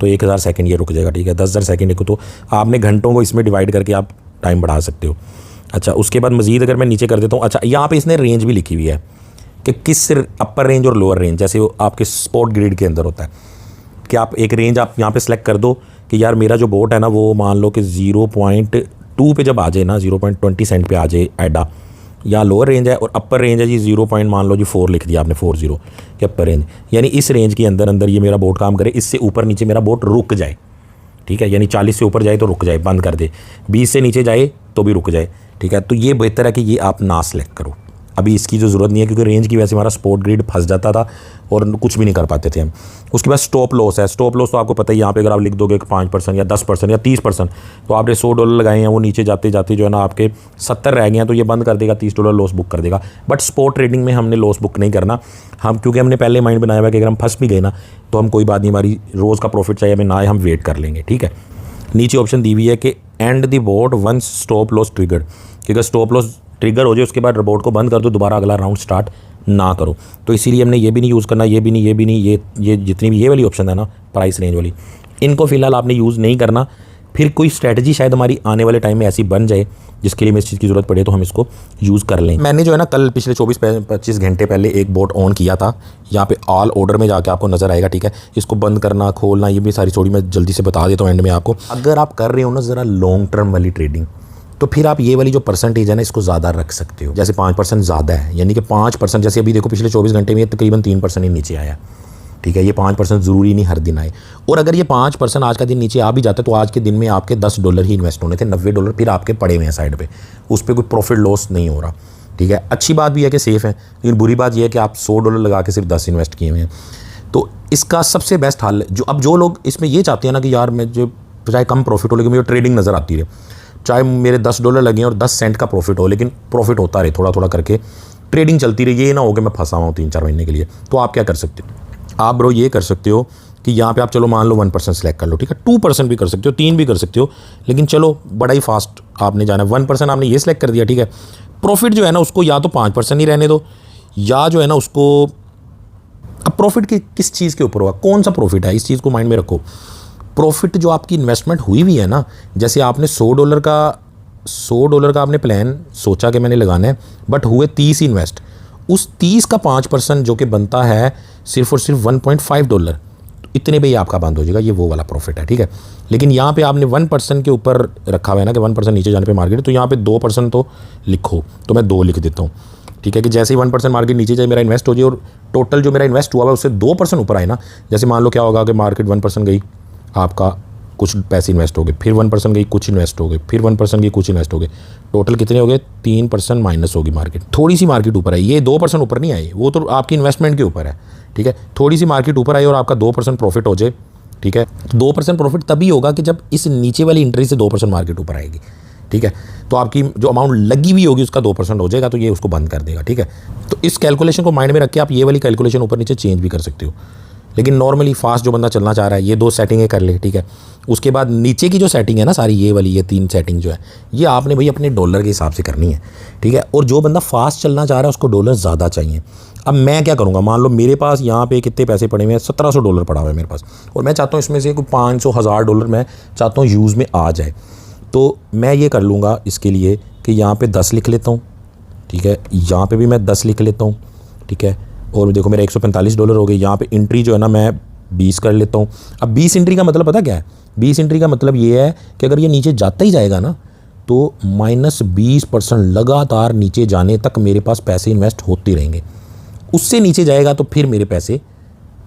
तो 1000 सेकंड ये रुक जाएगा, ठीक है। 10,000 सेकंड लिखूँ तो आपने घंटों को इसमें डिवाइड करके आप टाइम बढ़ा सकते हो। अच्छा, उसके बाद मज़ीद अगर मैं नीचे कर देता हूँ, अच्छा यहाँ पे इसने रेंज भी लिखी हुई है कि किस अपर रेंज और लोअर रेंज, जैसे वो आपके स्पॉट ग्रिड के अंदर होता है कि आप एक रेंज आप यहाँ पे सेलेक्ट कर दो कि यार मेरा जो बोट है ना वो मान लो कि 0.2 पे जब आ जाए ना, 0.20 सेंट पे आ जाए एडा, या लोअर रेंज है, और अपर रेंज है जी 0. मान लो जी 4 लिख दिया आपने, 40 कि अपर रेंज, यानी इस रेंज के अंदर अंदर ये मेरा बोट काम करे, इससे ऊपर नीचे मेरा बोट रुक जाए, ठीक है। यानी 40 से ऊपर जाए तो रुक जाए, बंद कर दे, 20 से नीचे जाए तो भी रुक जाए, ठीक है। तो ये बेहतर है कि ये आप ना सेलेक्ट करो, अभी इसकी जो ज़रूरत नहीं है, क्योंकि रेंज की वजह से हमारा स्पॉट ग्रिड फंस जाता था और कुछ भी नहीं कर पाते थे हम। उसके बाद स्टॉप लॉस है। स्टॉप लॉस तो आपको पता है, यहाँ पे अगर आप लिख दोगे 5% या 10% या 30%, तो आपने $100 लगाए हैं, वो नीचे जाते जाते जो है ना आपके 70 रह गए हैं, तो ये बंद कर देगा, $30 लॉस बुक कर देगा। बट स्पॉट ट्रेडिंग में हमने लॉस बुक नहीं करना, हम क्योंकि हमने पहले माइंड बनाया हुआ है कि अगर हम फंस भी गए ना तो हम कोई बात नहीं, हमारी रोज़ का प्रॉफिट चाहिए हमें ना, हम वेट कर लेंगे, ठीक है। नीचे ऑप्शन दी हुई है कि end the bot once stop loss triggered, क्योंकि स्टॉप लॉस ट्रिगर हो जाए उसके बाद रोबोट को बंद कर दो, दोबारा अगला राउंड स्टार्ट ना करो। तो इसीलिए हमने ये भी नहीं यूज़ करना, ये भी नहीं, ये भी नहीं, ये जितनी भी ये वाली ऑप्शन है ना प्राइस रेंज वाली, इनको फ़िलहाल आपने यूज़ नहीं करना। फिर कोई स्ट्रैटेजी शायद हमारी आने वाले टाइम में ऐसी बन जाए जिसके लिए हमें इस चीज़ की ज़रूरत पड़े तो हम इसको यूज़ कर लें। मैंने जो है ना कल पिछले 24-25 घंटे पहले एक बोट ऑन किया था, यहाँ पे ऑल ऑर्डर में जाके आपको नज़र आएगा, ठीक है। इसको बंद करना खोलना ये भी सारी स्टोरी मैं जल्दी से बता देता हूँ एंड में आपको। अगर आप कर रहे हो ना ज़रा लॉन्ग टर्म वाली ट्रेडिंग, तो फिर आप ये वाली जो परसेंटेज है ना इसको ज़्यादा रख सकते हो। जैसे 5% ज़्यादा है, यानी कि 5%, जैसे अभी देखो पिछले 24 घंटे में तकरीबन 3% ही नीचे आया, ठीक है, ये 5% ज़रूरी नहीं हर दिन आए। और अगर ये 5% आज का दिन नीचे आ भी जाता है तो आज के दिन में आपके $10 ही इन्वेस्ट होने थे, $90 फिर आपके पड़े हुए हैं साइड पे, उस पर कोई प्रॉफिट लॉस नहीं हो रहा। ठीक है, अच्छी बात भी है कि सेफ़ है, लेकिन बुरी बात यह है कि आप $100 लगा के सिर्फ 10 इन्वेस्ट किए हुए हैं। तो इसका सबसे बेस्ट हल जो लोग इसमें ये चाहते हैं ना कि यार मैं जो चाहे कम प्रॉफिट हो लेकिन मुझे ट्रेडिंग नज़र आती रहे, चाहे मेरे $10 लगे और 10 सेंट का प्रॉफिट हो, लेकिन प्रॉफिट होता रहे, थोड़ा थोड़ा करके ट्रेडिंग चलती रही, ये ना हो कि मैं फंसा हूँ 3-4 महीने के लिए। तो आप क्या कर सकते हो, आप ब्रो ये कर सकते हो कि यहाँ पे आप चलो मान लो 1% सेलेक्ट कर लो, ठीक है, 2% भी कर सकते हो, 3 भी कर सकते हो, लेकिन चलो बड़ा ही फास्ट आपने जाना है। 1% आपने ये सेलेक्ट कर दिया, ठीक है, प्रॉफिट जो है ना उसको या तो 5% ही रहने दो, या जो है ना उसको, अब प्रॉफिट किस चीज़ के ऊपर होगा, कौन सा प्रॉफिट है, इस चीज़ को माइंड में रखो। प्रॉफिट जो आपकी इन्वेस्टमेंट हुई हुई है ना, जैसे आपने $100 का आपने प्लान सोचा कि मैंने लगाना है, बट हुए 30 इन्वेस्ट, उस 30 का 5% जो कि बनता है सिर्फ और सिर्फ $1.5, इतने पे ही आपका बंद हो जाएगा, ये वो वाला प्रॉफिट है। ठीक है, लेकिन यहाँ पे आपने 1% के ऊपर रखा हुआ है ना कि 1% नीचे जाने पे मार्केट, तो यहाँ पे 2% तो लिखो, तो मैं 2 लिख देता हूँ। ठीक है, कि जैसे ही 1% मार्केट नीचे जाए मेरा इन्वेस्ट हो जाए और टोटल जो मेरा इन्वेस्ट हुआ है उससे 2% ऊपर आए ना, जैसे मान लो क्या होगा कि मार्केट 1% गई, आपका कुछ पैसे इन्वेस्ट हो गए, फिर 1% गई, कुछ इन्वेस्ट हो गए, फिर 1% गई, कुछ इन्वेस्ट हो गए, टोटल कितने हो गए, 3% माइनस होगी मार्केट। थोड़ी सी मार्केट ऊपर आई, ये 2% ऊपर नहीं आई, वो तो आपकी इन्वेस्टमेंट के ऊपर है। ठीक है, थोड़ी सी मार्केट ऊपर आई और आपका 2% प्रॉफिट हो जाए, ठीक है, 2% प्रॉफिट तभी होगा कि जब इस नीचे वाली एंट्री से 2% मार्केट ऊपर आएगी। ठीक है, तो आपकी जो अमाउंट लगी हुई होगी उसका 2% हो जाएगा, तो ये उसको बंद कर देगा। ठीक है, तो इस कैलकुलेशन को माइंड में रख के आप ये वाली कैलकुलेशन ऊपर नीचे चेंज भी कर सकते हो। लेकिन नॉर्मली फास्ट जो बंदा चलना चाह रहा है ये 2 सेटिंगें कर ले। ठीक है, उसके बाद नीचे की जो सेटिंग है ना सारी, ये वाली, ये 3 सेटिंग जो है, ये आपने भाई अपने डॉलर के हिसाब से करनी है। ठीक है, और जो बंदा फास्ट चलना चाह रहा है उसको डॉलर ज़्यादा चाहिए। अब मैं क्या करूँगा, मान लो मेरे पास यहाँ पे कितने पैसे पड़े हुए हैं, $1700 पड़ा हुआ है मेरे पास, और मैं चाहता हूँ इसमें से कोई $500-1000 मैं चाहता हूँ यूज़ में आ जाए। तो मैं ये कर लूँगा इसके लिए कि यहाँ पे 10 लिख लेता हूँ। ठीक है, यहाँ पे भी मैं 10 लिख लेता हूँ। ठीक है, और देखो मेरा $145 हो गए। यहाँ पे एंट्री जो है ना मैं 20 कर लेता हूँ। अब 20 एंट्री का मतलब पता क्या है, 20 एंट्री का मतलब ये है कि अगर ये नीचे जाता ही जाएगा ना तो -20% लगातार नीचे जाने तक मेरे पास पैसे इन्वेस्ट होते रहेंगे। उससे नीचे जाएगा तो फिर मेरे पैसे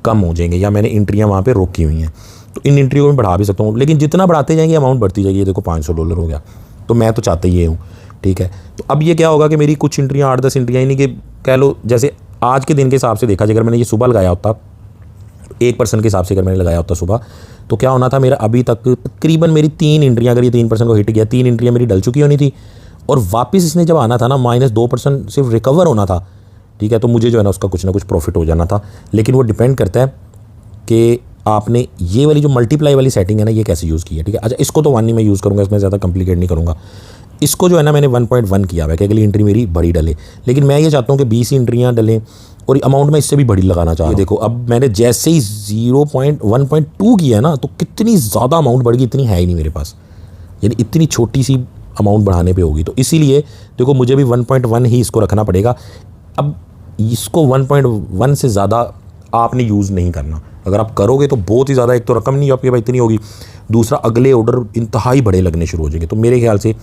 कम हो जाएंगे, या मैंने एंट्रियाँ वहाँ पे रोकी हुई हैं, तो इन एंट्री को मैं बढ़ा भी सकता हूँ, लेकिन जितना बढ़ाते जाएंगे अमाउंट बढ़ती जाएगी। ये देखो $500 हो गया, तो मैं तो चाहता ही ये हूँ। ठीक है, तो अब ये क्या होगा कि मेरी कुछ एंट्रियाँ 8-10 एंट्रियाँ, यानी कि कह लो जैसे आज के दिन के हिसाब से देखा जाए, अगर मैंने ये सुबह लगाया होता 1% के हिसाब से अगर मैंने लगाया होता सुबह, तो क्या होना था, मेरा अभी तक तकरीबन मेरी 3 एंट्रियाँ, अगर ये 3% को हिट गया, 3 एंट्रियाँ मेरी डल चुकी होनी थी, और वापस इसने जब आना था ना -2% सिर्फ रिकवर होना था। ठीक है, तो मुझे जो है ना उसका कुछ ना कुछ प्रॉफिट हो जाना था। लेकिन वो डिपेंड करता है कि आपने ये वाली जो मल्टीप्लाई वाली सेटिंग है ना ये कैसे यूज़ की है। ठीक है, अच्छा इसको तो 1 ही मैं यूज़ करूँगा, इसमें ज़्यादा कॉम्प्लिकेट नहीं करूँगा। इसको जो है ना मैंने 1.1 किया हुआ है कि अगली एंट्री मेरी बड़ी डले, लेकिन मैं ये चाहता हूँ कि 20 एंट्रियाँ डलें और अमाउंट में इससे भी बड़ी लगाना चाह रहा हूँ। देखो अब मैंने जैसे ही 1.2 किया है ना, तो कितनी ज़्यादा अमाउंट बढ़ गई, इतनी है ही नहीं मेरे पास, यानी इतनी छोटी सी अमाउंट बढ़ाने पे होगी। तो इसीलिए देखो मुझे भी 1.1 ही इसको रखना पड़ेगा। अब इसको 1.1 से ज़्यादा आपने यूज़ नहीं करना। अगर आप करोगे तो बहुत ही ज़्यादा, एक तो रकम नहीं आपके पास इतनी होगी, दूसरा अगले ऑर्डर इंतहाई बड़े लगने शुरू हो जाएंगे। तो मेरे ख्याल से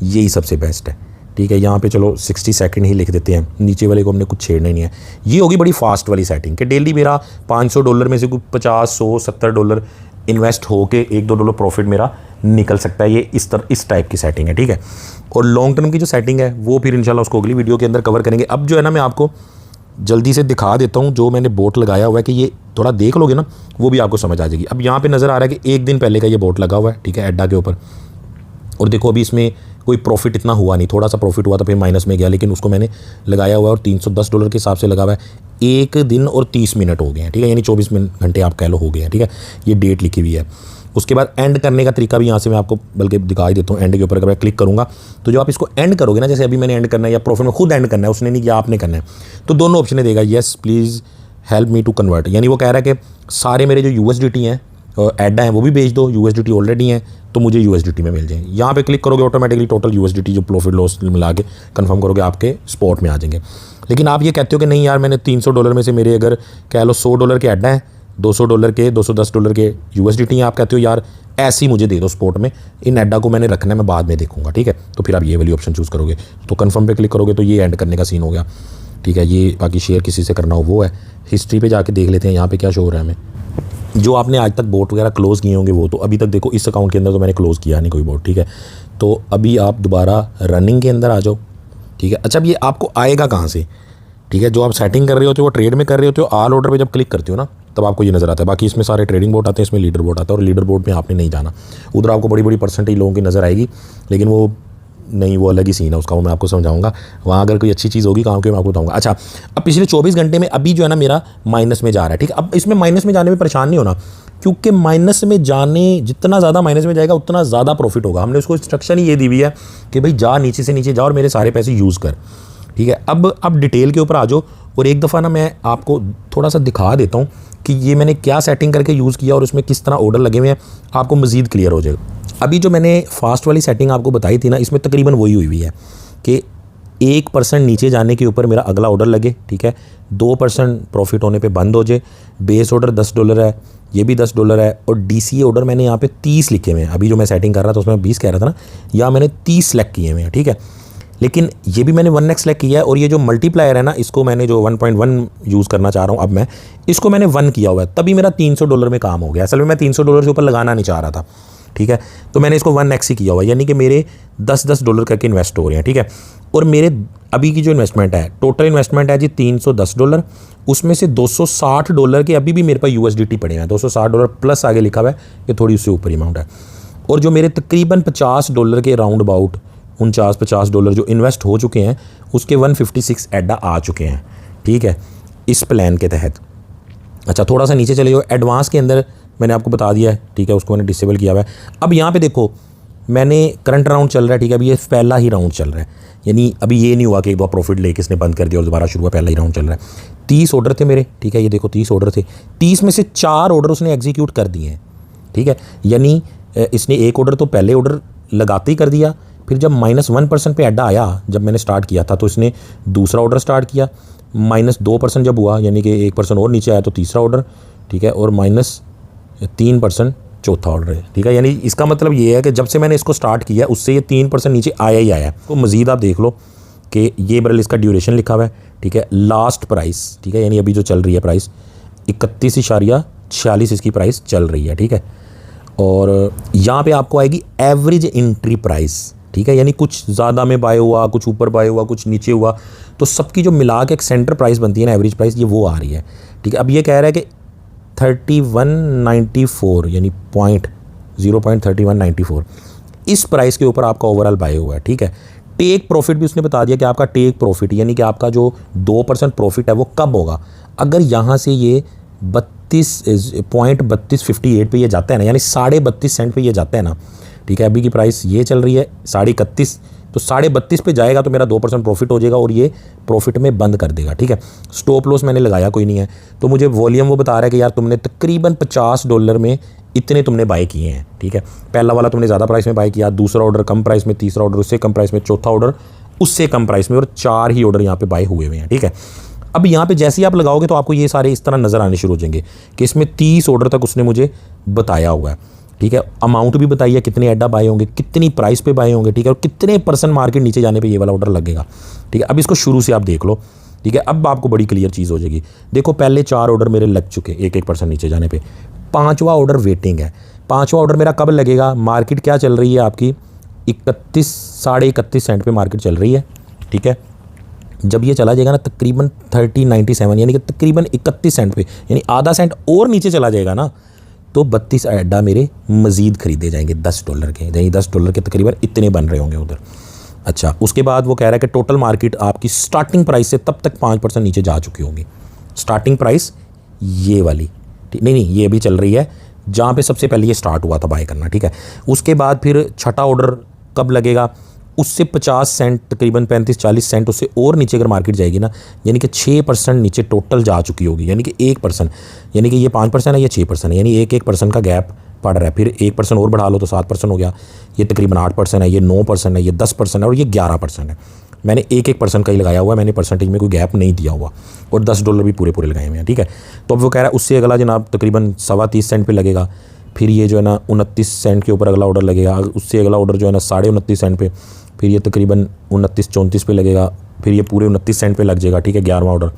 यही सबसे बेस्ट है। ठीक है, यहाँ पे चलो 60 सेकंड ही लिख देते हैं, नीचे वाले को हमने कुछ छेड़ना ही नहीं है। ये होगी बड़ी फास्ट वाली सेटिंग कि डेली मेरा $500 में से कुछ 50, 100, $70 इन्वेस्ट होके $1-2 प्रॉफिट मेरा निकल सकता है। ये इस टाइप की सेटिंग है। ठीक है, और लॉन्ग टर्म की जो सेटिंग है वो फिर इंशाल्लाह उसको अगली वीडियो के अंदर कवर करेंगे। अब जो है ना मैं आपको जल्दी से दिखा देता हूँ जो मैंने बोट लगाया हुआ है, कि ये थोड़ा देख लोगे ना वो भी आपको समझ आ जाएगी। अब यहाँ पे नज़र आ रहा है कि 1 दिन पहले का ये बोट लगा हुआ है। ठीक है, एडा के ऊपर, और देखो अभी इसमें कोई प्रॉफिट इतना हुआ नहीं, थोड़ा सा प्रॉफिट हुआ था फिर माइनस में गया, लेकिन उसको मैंने लगाया हुआ है और $310 के हिसाब से लगा हुआ है। 1 दिन और 30 मिनट हो गए हैं। ठीक है, यानी 24 घंटे आप कह लो हो गए हैं। ठीक है, ये डेट लिखी हुई है। उसके बाद एंड करने का तरीका भी यहाँ से मैं आपको बल्कि दिखा ही देता हूँ। एंड के ऊपर अगर मैं क्लिक करूँगा तो जो आप इसको एंड करोगे ना, जैसे अभी मैंने एंड करना है या प्रॉफिट में खुद एंड करना है, उसने नहीं किया आपने करना है, तो दोनों ऑप्शन देगा, yes please help me to convert. यानी वो कह रहा है कि सारे मेरे जो USDT हैं एडा हैं वो भी भेज दो, USDT ऑलरेडी हैं तो मुझे USDT में मिल जाए। यहाँ पे क्लिक करोगे ऑटोमेटिकली टोटल USDT जो प्रॉफिट लॉस मिला के कंफर्म करोगे आपके स्पॉट में आ जाएंगे। लेकिन आप ये कहते हो कि नहीं यार मैंने $300 में से मेरे अगर कह लो $100 के एडा हैं, $200 के, $210 के USDT हैं, आप कहते हो यार ऐसे ही मुझे दे दो स्पॉट में, इन एडा को मैंने रखना है, मैं बाद में देखूंगा। ठीक है, तो फिर आप ये वाली ऑप्शन चूज़ करोगे, तो कन्फर्म पे क्लिक करोगे तो ये एंड करने का सीन हो गया। ठीक है। ये बाकी शेयर किसी से करना हो वो है। हिस्ट्री पे जाके देख लेते हैं यहाँ पे क्या शो हो रहा है हमें। जो आपने आज तक बोट वगैरह क्लोज़ किए होंगे वो तो अभी तक देखो इस अकाउंट के अंदर तो मैंने क्लोज़ किया नहीं कोई बोट, ठीक है। तो अभी आप दोबारा रनिंग के अंदर आ जाओ, ठीक है। अच्छा, अब ये आपको आएगा कहाँ से, ठीक है। जो आप सेटिंग कर रहे होते हो वो ट्रेड में कर रहे होते हो, ऑल ऑर्डर पे जब क्लिक करते हो ना तब आपको ये नज़र आता है। बाकी इसमें सारे ट्रेडिंग बोर्ड आते हैं, इसमें लीडर बोर्ड आता है और लीडर बोर्ड में आपने नहीं जाना। उधर आपको बड़ी बड़ी परसेंटेज लोगों की नज़र आएगी, लेकिन वो नहीं, वो अलग ही सीन है उसका, वो मैं आपको समझाऊंगा। वहाँ अगर कोई अच्छी चीज़ होगी काम की मैं आपको बताऊंगा। अच्छा, अब पिछले 24 घंटे में अभी जो है ना मेरा माइनस में जा रहा है, ठीक है। अब इसमें माइनस में जाने में परेशान नहीं होना, क्योंकि माइनस में जाने जितना ज़्यादा माइनस में जाएगा उतना ज़्यादा प्रॉफिट होगा। हमने उसको इंस्ट्रक्शन ही ये दी हुई है कि भाई जा नीचे से नीचे जा और मेरे सारे पैसे यूज़ कर, ठीक है। अब डिटेल के ऊपर आ जाओ और एक दफ़ा ना मैं आपको थोड़ा सा दिखा देता हूँ कि ये मैंने क्या सेटिंग करके यूज़ किया और उसमें किस तरह ऑर्डर लगे हुए हैं, आपको मज़ीद क्लियर हो जाएगा। अभी जो मैंने फास्ट वाली सेटिंग आपको बताई थी ना, इसमें तकरीबन वही हुई है कि 1% नीचे जाने के ऊपर मेरा अगला ऑर्डर लगे, ठीक है। 2% प्रॉफिट होने पे बंद हो जाए। बेस ऑर्डर $10 है, ये भी $10 है और DCA ऑर्डर मैंने यहाँ पे 30 लिखे हुए हैं। अभी जो मैं सेटिंग कर रहा था उसमें 20 कह रहा था ना, यहाँ मैंने 30 सेलेक्ट किए हुए हैं, ठीक है। लेकिन ये भी मैंने 1x सेलेक्ट किया है और ये जो मल्टीप्लायर है ना, इसको मैंने जो 1.1 यूज़ करना चाह रहा हूँ अब मैं, इसको मैंने 1 किया हुआ है, तभी मेरा $300 में काम हो गया। असल में मैं $300 से ऊपर लगाना नहीं चाह रहा था, ठीक है। तो मैंने इसको 1x ही किया हुआ है, यानी कि मेरे $10 करके इन्वेस्ट हो रहे हैं, ठीक है। और मेरे अभी की जो इन्वेस्टमेंट है, टोटल इन्वेस्टमेंट है जी $310, उसमें से $260 के अभी भी मेरे पास USDT पड़े हैं। $260 प्लस आगे लिखा हुआ है कि थोड़ी उससे ऊपर अमाउंट है। और जो मेरे तकरीबन $50 के राउंड अबाउट 49-50 डॉलर जो इन्वेस्ट हो चुके हैं, उसके 156 एडा आ चुके हैं, ठीक है, इस प्लान के तहत। अच्छा, थोड़ा सा नीचे चले जाओ, एडवांस के अंदर मैंने आपको बता दिया है, ठीक है, उसको मैंने डिसेबल किया हुआ है। अब यहाँ पे देखो, मैंने करंट राउंड चल रहा है, ठीक है। अभी ये पहला ही राउंड चल रहा है, यानी अभी ये नहीं हुआ कि एक बार प्रॉफिट लेके इसने बंद कर दिया और दोबारा शुरू हुआ, पहला ही राउंड चल रहा है। 30 ऑर्डर थे मेरे, ठीक है, ये देखो 30 ऑर्डर थे। 30 में से 4 ऑर्डर उसने एग्जीक्यूट कर दिए हैं, ठीक है। यानी इसने एक ऑर्डर तो पहले ऑर्डर लगाते ही कर दिया, फिर जब -1% पे एडा आया, जब मैंने स्टार्ट किया था, तो इसने दूसरा ऑर्डर स्टार्ट किया। -2% जब हुआ, यानी कि 1% और नीचे आया, तो तीसरा ऑर्डर, ठीक है। और -3% चौथा ऑर्डर है, ठीक है। यानी इसका मतलब ये है कि जब से मैंने इसको स्टार्ट किया उससे ये 3% नीचे आया ही आया। तो मज़ीद आप देख लो कि ये बरल इसका ड्यूरेशन लिखा हुआ है, ठीक है। लास्ट प्राइस, ठीक है, यानी अभी जो चल रही है प्राइस 31.46 इसकी प्राइस चल रही है, ठीक है। और यहाँ पे आपको आएगी एवरेज एंट्री प्राइस, ठीक है, यानी कुछ ज़्यादा में बाय हुआ, कुछ ऊपर बाय हुआ, कुछ नीचे हुआ, तो सबकी जो मिला के एक सेंटर प्राइस बनती है ना, एवरेज प्राइस, ये वो आ रही है, ठीक है। अब ये कह रहा है कि 3194 यानी 0.3194 इस प्राइस के ऊपर आपका ओवरऑल बाय हुआ है, ठीक है। टेक प्रॉफिट भी उसने बता दिया कि आपका टेक प्रॉफिट यानी कि आपका जो 2% प्रॉफिट है वो कब होगा, अगर यहाँ से ये 32.3258 पे ये जाता है ना, यानी 32.5 सेंट पे ये जाता है ना, ठीक है। अभी की प्राइस ये चल रही है 31.5, तो 32.5 पे जाएगा तो मेरा 2% प्रॉफिट हो जाएगा और ये प्रॉफिट में बंद कर देगा, ठीक है। स्टॉप लॉस मैंने लगाया कोई नहीं है, तो मुझे वॉल्यूम वो बता रहा है कि यार तुमने तकरीबन $50 में इतने तुमने बाय किए हैं, ठीक है। पहला वाला तुमने ज़्यादा प्राइस में बाय किया, दूसरा ऑर्डर कम प्राइस में, तीसरा ऑर्डर उससे कम प्राइस में, चौथा ऑर्डर उससे कम प्राइस में, और 4 ही ऑर्डर यहाँ पे बाय हुए हुए हैं, ठीक है। अब यहाँ पे जैसे ही आप लगाओगे तो आपको ये सारे इस तरह नज़र आने शुरू हो जाएंगे कि इसमें 30 ऑर्डर तक उसने मुझे बताया हुआ है, ठीक है। अमाउंट भी बताइए कितने एडा बाय होंगे, कितनी प्राइस पे बाय होंगे, ठीक है, और कितने % मार्केट नीचे जाने पे ये वाला ऑर्डर लगेगा, ठीक है। अब इसको शुरू से आप देख लो, ठीक है। अब आपको बड़ी क्लियर चीज़ हो जाएगी। देखो पहले 4 ऑर्डर मेरे लग चुके 1% नीचे जाने पे, 5वां ऑर्डर वेटिंग है। 5वां ऑर्डर मेरा कब लगेगा, मार्केट क्या चल रही है आपकी 31 सेंट पे मार्केट चल रही है, ठीक है। जब ये चला जाएगा ना तकरीबन 30.97 यानी कि तकरीबन 31 सेंट पे, यानी आधा सेंट और नीचे चला जाएगा ना, तो 32 एडा मेरे मज़ीद खरीदे जाएंगे $10 के, यानी $10 के तकरीबन इतने बन रहे होंगे उधर। अच्छा, उसके बाद वो कह रहा है कि टोटल मार्केट आपकी स्टार्टिंग प्राइस से तब तक 5% नीचे जा चुकी होगी। स्टार्टिंग प्राइस ये वाली, नहीं ये अभी चल रही है जहाँ पे सबसे पहले ये स्टार्ट हुआ था बाय करना, ठीक है। उसके बाद फिर छठा ऑर्डर कब लगेगा, उससे 50 सेंट तकरीबन 35-40 सेंट उससे और नीचे अगर मार्केट जाएगी ना, यानी कि 6% नीचे टोटल जा चुकी होगी, यानी कि 1%, यानी कि ये 5% है, ये 6% है, यानी 1% का गैप पड़ रहा है। फिर 1% और बढ़ा लो तो 7% हो गया, ये तकरीबन 8% है, ये 9% है, ये 10% है और ये 11% है। मैंने 1% का ही लगाया हुआ है, मैंने परसेंटेज में कोई गैप नहीं दिया हुआ, और $10 भी पूरे पूरे लगाए हुए हैं, ठीक है। तो अब वो कह रहा है उससे अगला जनाब तकरीबन 30.25 सेंट पे लगेगा, फिर ये जो है ना 29 सेंट के ऊपर अगला ऑर्डर लगेगा, उससे अगला ऑर्डर जो है ना 29.5 सेंट पे, फिर ये तकरीबन 29-34 पे लगेगा, फिर ये पूरे 29 सेंट पे लग जाएगा, ठीक है, 11वां ऑर्डर।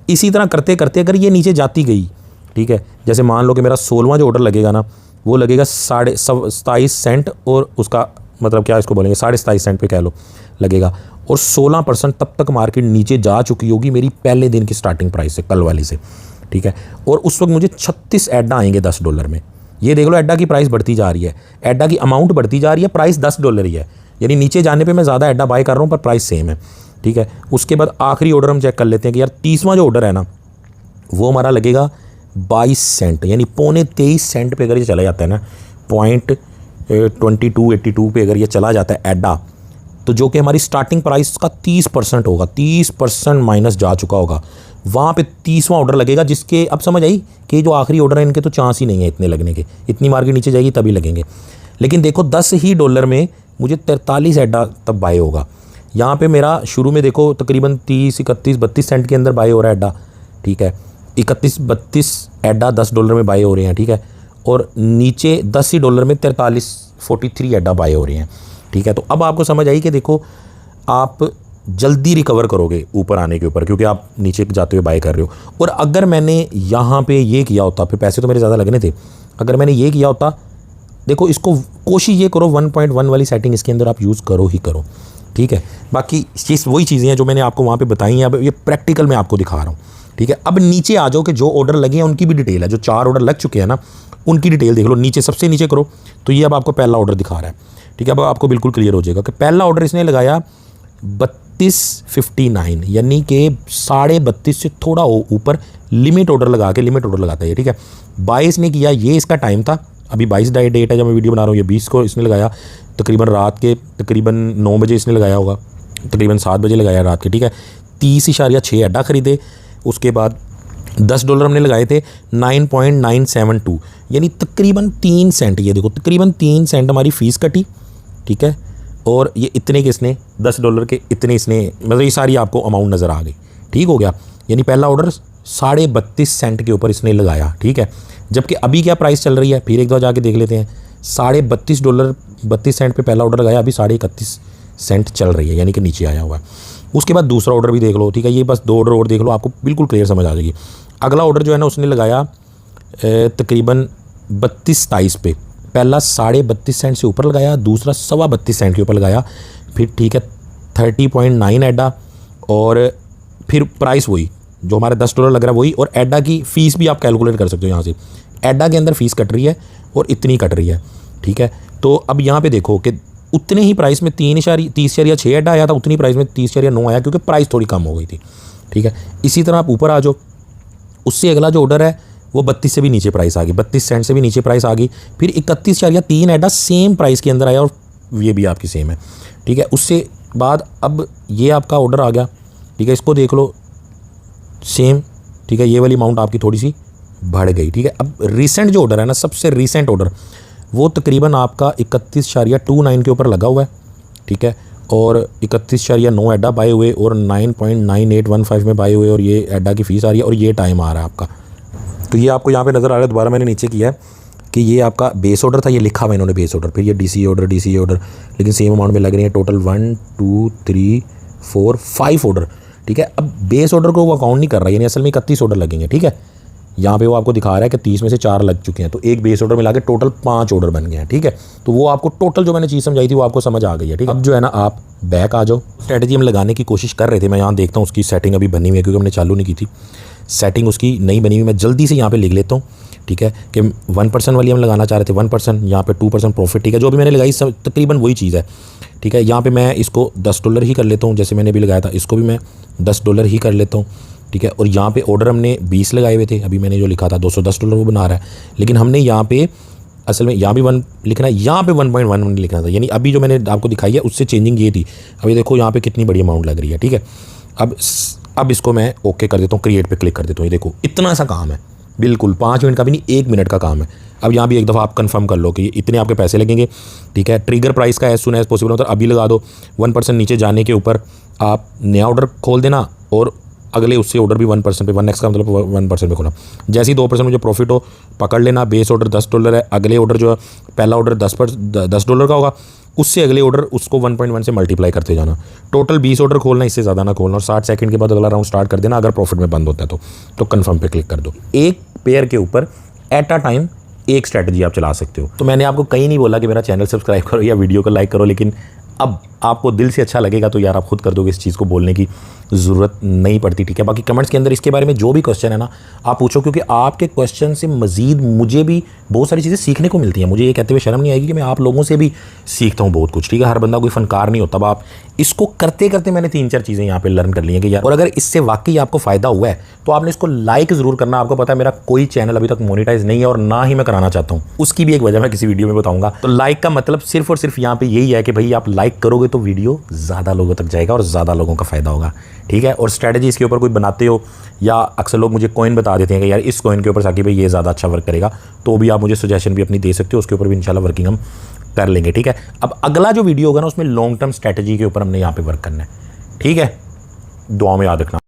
इसी तरह करते करते अगर ये नीचे जाती गई, ठीक है, जैसे मान लो कि मेरा 16वां जो ऑर्डर लगेगा ना वो लगेगा 27.5 सेंट, और उसका मतलब क्या इसको बोलेंगे 27.5 सेंट पे कह लो लगेगा, और 16% तब तक मार्केट नीचे जा चुकी होगी मेरी पहले दिन की स्टार्टिंग प्राइस से, कल वाली से, ठीक है। और उस वक्त मुझे 36 एडा आएंगे $10 में। ये देख लो एडा की प्राइस बढ़ती जा रही है, एडा की अमाउंट बढ़ती जा रही है, प्राइस $10 ही है, यानी नीचे जाने पे मैं ज़्यादा एडा बाय कर रहा हूँ पर प्राइस सेम है, ठीक है। उसके बाद आखिरी ऑर्डर हम चेक कर लेते हैं कि यार 30वां जो ऑर्डर है ना वो हमारा लगेगा 22 सेंट, यानी पौने 23 सेंट पे अगर ये चला जाता है ना, .2282 पे अगर ये चला जाता है एडा, तो जो कि हमारी स्टार्टिंग प्राइस का 30% होगा, 30% माइनस जा चुका होगा, वहाँ पे 30वां ऑर्डर लगेगा, जिसके अब समझ आई कि जो आखिरी ऑर्डर है इनके तो चांस ही नहीं है इतने लगने के, इतनी मार्केट नीचे जाएगी तभी लगेंगे। लेकिन देखो $10 में मुझे 43 एडा तब बाय होगा। यहाँ पे मेरा शुरू में देखो तकरीबन 30, 31, 32 सेंट के अंदर बाय हो रहा है एडा, ठीक है, 31, 32 एडा $10 में बाय हो रहे हैं, ठीक है, और नीचे $10 में 43 एडा बाय हो रहे हैं, ठीक है। तो अब आपको समझ आई कि देखो आप जल्दी रिकवर करोगे ऊपर आने के ऊपर, क्योंकि आप नीचे जाते हुए बाय कर रहे हो। और अगर मैंने यहाँ पे ये किया होता, फिर पैसे तो मेरे ज़्यादा लगने थे, अगर मैंने ये किया होता, देखो इसको कोशिश ये करो 1.1 वाली सेटिंग इसके अंदर आप यूज़ करो ही करो, ठीक है। बाकी चीज़ वही चीज़ें हैं जो मैंने आपको वहाँ पे बताई हैं, अब ये प्रैक्टिकल मैं आपको दिखा रहा हूँ, ठीक है। अब नीचे आ जाओ कि जो ऑर्डर लगे हैं उनकी भी डिटेल है, जो 4 ऑर्डर लग चुके हैं ना उनकी डिटेल देख लो, नीचे सबसे नीचे करो तो ये अब आपको पहला ऑर्डर दिखा रहा है, ठीक है। अब आपको बिल्कुल क्लियर हो जाएगा कि पहला ऑर्डर इसने लगाया 32.59, यानी कि 32.5 से थोड़ा ऊपर लिमिट ऑर्डर लगा के, लिमिट ऑर्डर लगाता है, ठीक है। 22 ने किया, ये इसका टाइम था, अभी 22 डेट है जब मैं वीडियो बना रहा हूँ, ये 20 को इसने लगाया, तकरीबन रात के तकरीबन 9 बजे इसने लगाया होगा, तकरीबन 7 बजे लगाया रात के, ठीक है। 30.6 अड्डा ख़रीदे, उसके बाद $10 हमने लगाए थे 9.972, यानी तकरीबन 3 सेंट, ये देखो तकरीबन 3 सेंट हमारी फ़ीस कटी, ठीक है। और ये इतने के इसने $10 के इतने इसने, मतलब ये सारी आपको अमाउंट नज़र आ गई, ठीक हो गया। यानी पहला ऑर्डर 32.5 सेंट के ऊपर इसने लगाया, ठीक है। जबकि अभी क्या प्राइस चल रही है, फिर एक दफ़ा जाके देख लेते हैं, $32 32 सेंट पे पहला ऑर्डर लगाया, अभी 31.5 सेंट चल रही है, यानी कि नीचे आया हुआ है। उसके बाद दूसरा ऑर्डर भी देख लो, ठीक है, ये बस 2 ऑर्डर और देख लो, आपको बिल्कुल क्लियर समझ आ जाएगी। अगला ऑर्डर जो है ना उसने लगाया तकरीबन 32.23 पे, पहला 32.5 सेंट से ऊपर लगाया, दूसरा 32.25 सेंट के ऊपर लगाया, फिर ठीक है 30.9 एडा, और फिर प्राइस वही जो हमारा $10 लग रहा है वही, और एडा की फ़ीस भी आप कैलकुलेट कर सकते हो यहाँ से, एडा के अंदर फ़ीस कट रही है और इतनी कट रही है, ठीक है। तो अब यहाँ पे देखो कि उतने ही प्राइस में 30.6 एडा आया था, उतनी प्राइस में 30.9 आया, क्योंकि प्राइस थोड़ी कम हो गई थी, ठीक है। इसी तरह आप ऊपर आ जाओ, उससे अगला जो ऑर्डर है वो 32 से भी नीचे प्राइस आ गई, 32 सेंट से भी नीचे प्राइस आ गई, फिर 31.3 एडा सेम प्राइस के अंदर आया, और ये भी आपकी सेम है, ठीक है। उससे बाद अब ये आपका ऑर्डर आ गया, ठीक है, इसको देख लो सेम, ठीक है, ये वाली अमाउंट आपकी थोड़ी सी बढ़ गई, ठीक है। अब रिसेंट जो ऑर्डर है ना, सबसे रिसेंट ऑर्डर वो तकरीबन आपका 31.29 के ऊपर लगा हुआ है, ठीक है, और 31.9 एडा बाय हुए और 9.9815 में बाय हुए, और ये एडा की फ़ीस आ रही है, और ये टाइम आ रहा है आपका। तो ये आपको यहाँ पे नज़र आ रहा है, दोबारा मैंने नीचे किया है कि ये आपका बेस ऑर्डर था, ये लिखा हुआ इन्होंने बेस ऑर्डर, फिर ये डीसी ऑर्डर, लेकिन सेम अमाउंट में लग रही है, टोटल 1 2 3 4 5 ऑर्डर, ठीक है। अब बेस ऑर्डर को वो अकाउंट नहीं कर रहा है, यानी असल में 31 ऑर्डर लगेंगे, ठीक है। यहाँ पे वो आपको दिखा रहा है कि 30 में से 4 लग चुके हैं, तो एक बेस ऑर्डर मिला के टोटल 5 ऑर्डर बन गए हैं, ठीक है। तो वो आपको टोटल जो मैंने चीज़ समझाई थी वो आपको समझ आ गई है, ठीक है। अब जो है ना आप बैक आ जाओ, स्ट्रेटजी हम लगाने की कोशिश कर रहे थे, मैं यहाँ देखता हूँ उसकी सेटिंग अभी बनी हुई है, क्योंकि हमने चालू नहीं की थी, सेटिंग उसकी नहीं बनी हुई, मैं जल्दी से यहाँ पे लिख लेता हूँ, ठीक है, कि 1% वाली हम लगाना चाह रहे थे 1%, यहाँ पे 2% प्रॉफिट, ठीक है। जो भी मैंने लगाई सब तकरीबन वही चीज़ है, ठीक है। यहाँ पे मैं इसको $10 ही कर लेता हूँ, जैसे मैंने भी लगाया था, इसको भी मैं $10 ही कर लेता हूँ, ठीक है। और यहाँ पे ऑर्डर हमने 20 लगाए हुए थे, अभी मैंने जो लिखा था $210 वो बना रहा है, लेकिन हमने यहाँ पे असल में यहाँ भी 1 लिखना है, यहाँ पे 1.1 लिखना था, यानी अभी जो मैंने आपको दिखाई है उससे चेंजिंग ये थी। अभी देखो यहाँ पे कितनी बड़ी अमाउंट लग रही है, ठीक है। अब इसको मैं ओके कर देता हूँ, क्रिएट पे क्लिक कर देता हूँ, ये देखो इतना सा काम है, बिल्कुल 5 मिनट का भी नहीं, 1 मिनट का काम है। अब यहाँ भी एक दफ़ा आप कंफर्म कर लो कि इतने आपके पैसे लगेंगे, ठीक है। ट्रिगर प्राइस का एज सुन एज पॉसिबल होता है, अभी लगा दो, 1% नीचे जाने के ऊपर आप नया ऑर्डर खोल देना, और अगले उससे ऑर्डर भी 1% पे, 1x का मतलब 1% पे खोला। जैसे ही 2% मुझे प्रॉफिट हो पकड़ लेना, बेस ऑर्डर $10 है, अगले ऑर्डर जो है पहला ऑर्डर $10 का होगा, उससे अगले ऑर्डर उसको 1.1 से मल्टीप्लाई करते जाना। टोटल 20 ऑर्डर खोलना, इससे ज़्यादा ना खोलना, और 60 सेकंड के बाद अगला राउंड स्टार्ट कर देना। अगर प्रॉफिट में बंद होता है तो कंफर्म पे क्लिक कर दो। एक पेयर के ऊपर एट अ टाइम एक स्ट्रैटेजी आप चला सकते हो। तो मैंने आपको कहीं नहीं बोला कि मेरा चैनल सब्सक्राइब करो या वीडियो को लाइक करो, लेकिन अब आपको दिल से अच्छा लगेगा तो यार आप खुद कर दोगे, इस चीज़ को बोलने की ज़रूरत नहीं पड़ती, ठीक है। बाकी कमेंट्स के अंदर इसके बारे में जो भी क्वेश्चन है ना आप पूछो, क्योंकि आपके क्वेश्चन से मज़ीद मुझे भी बहुत सारी चीज़ें सीखने को मिलती हैं। मुझे ये कहते हुए शर्म नहीं आएगी कि मैं आप लोगों से भी सीखता हूँ बहुत कुछ, ठीक है। हर बंदा कोई फ़नकार नहीं होता। अब आप इसको करते करते मैंने 3-4 चीज़ें यहाँ पे लर्न कर ली हैं कि यार, और अगर इससे वाकई आपको फ़ायदा हुआ है तो आपने इसको लाइक ज़रूर करना। आपको पता है मेरा कोई चैनल अभी तक मोनेटाइज नहीं है और ना ही मैं कराना चाहता हूँ, उसकी भी एक वजह मैं किसी वीडियो में बताऊँगा। तो लाइक का मतलब सिर्फ और सिर्फ यहाँ पे यही है कि भाई आप लाइक करोगे तो वीडियो ज़्यादा लोगों तक जाएगा और ज़्यादा लोगों का फ़ायदा होगा, ठीक है। और स्ट्रैटेजी इसके ऊपर कोई बनाते हो, या अक्सर लोग मुझे कॉइन बता देते हैं कि यार इस कॉइन के ऊपर साकिब भाई ये ज़्यादा अच्छा वर्क करेगा, तो भी आप मुझे सजेशन भी अपनी दे सकते हो, उसके ऊपर भी इंशाल्लाह वर्किंग हम कर लेंगे, ठीक है। अब अगला जो वीडियो होगा ना उसमें लॉन्ग टर्म स्ट्रैटेजी के ऊपर हमने यहाँ पे वर्क करना है, ठीक है। दुआ में याद रखना।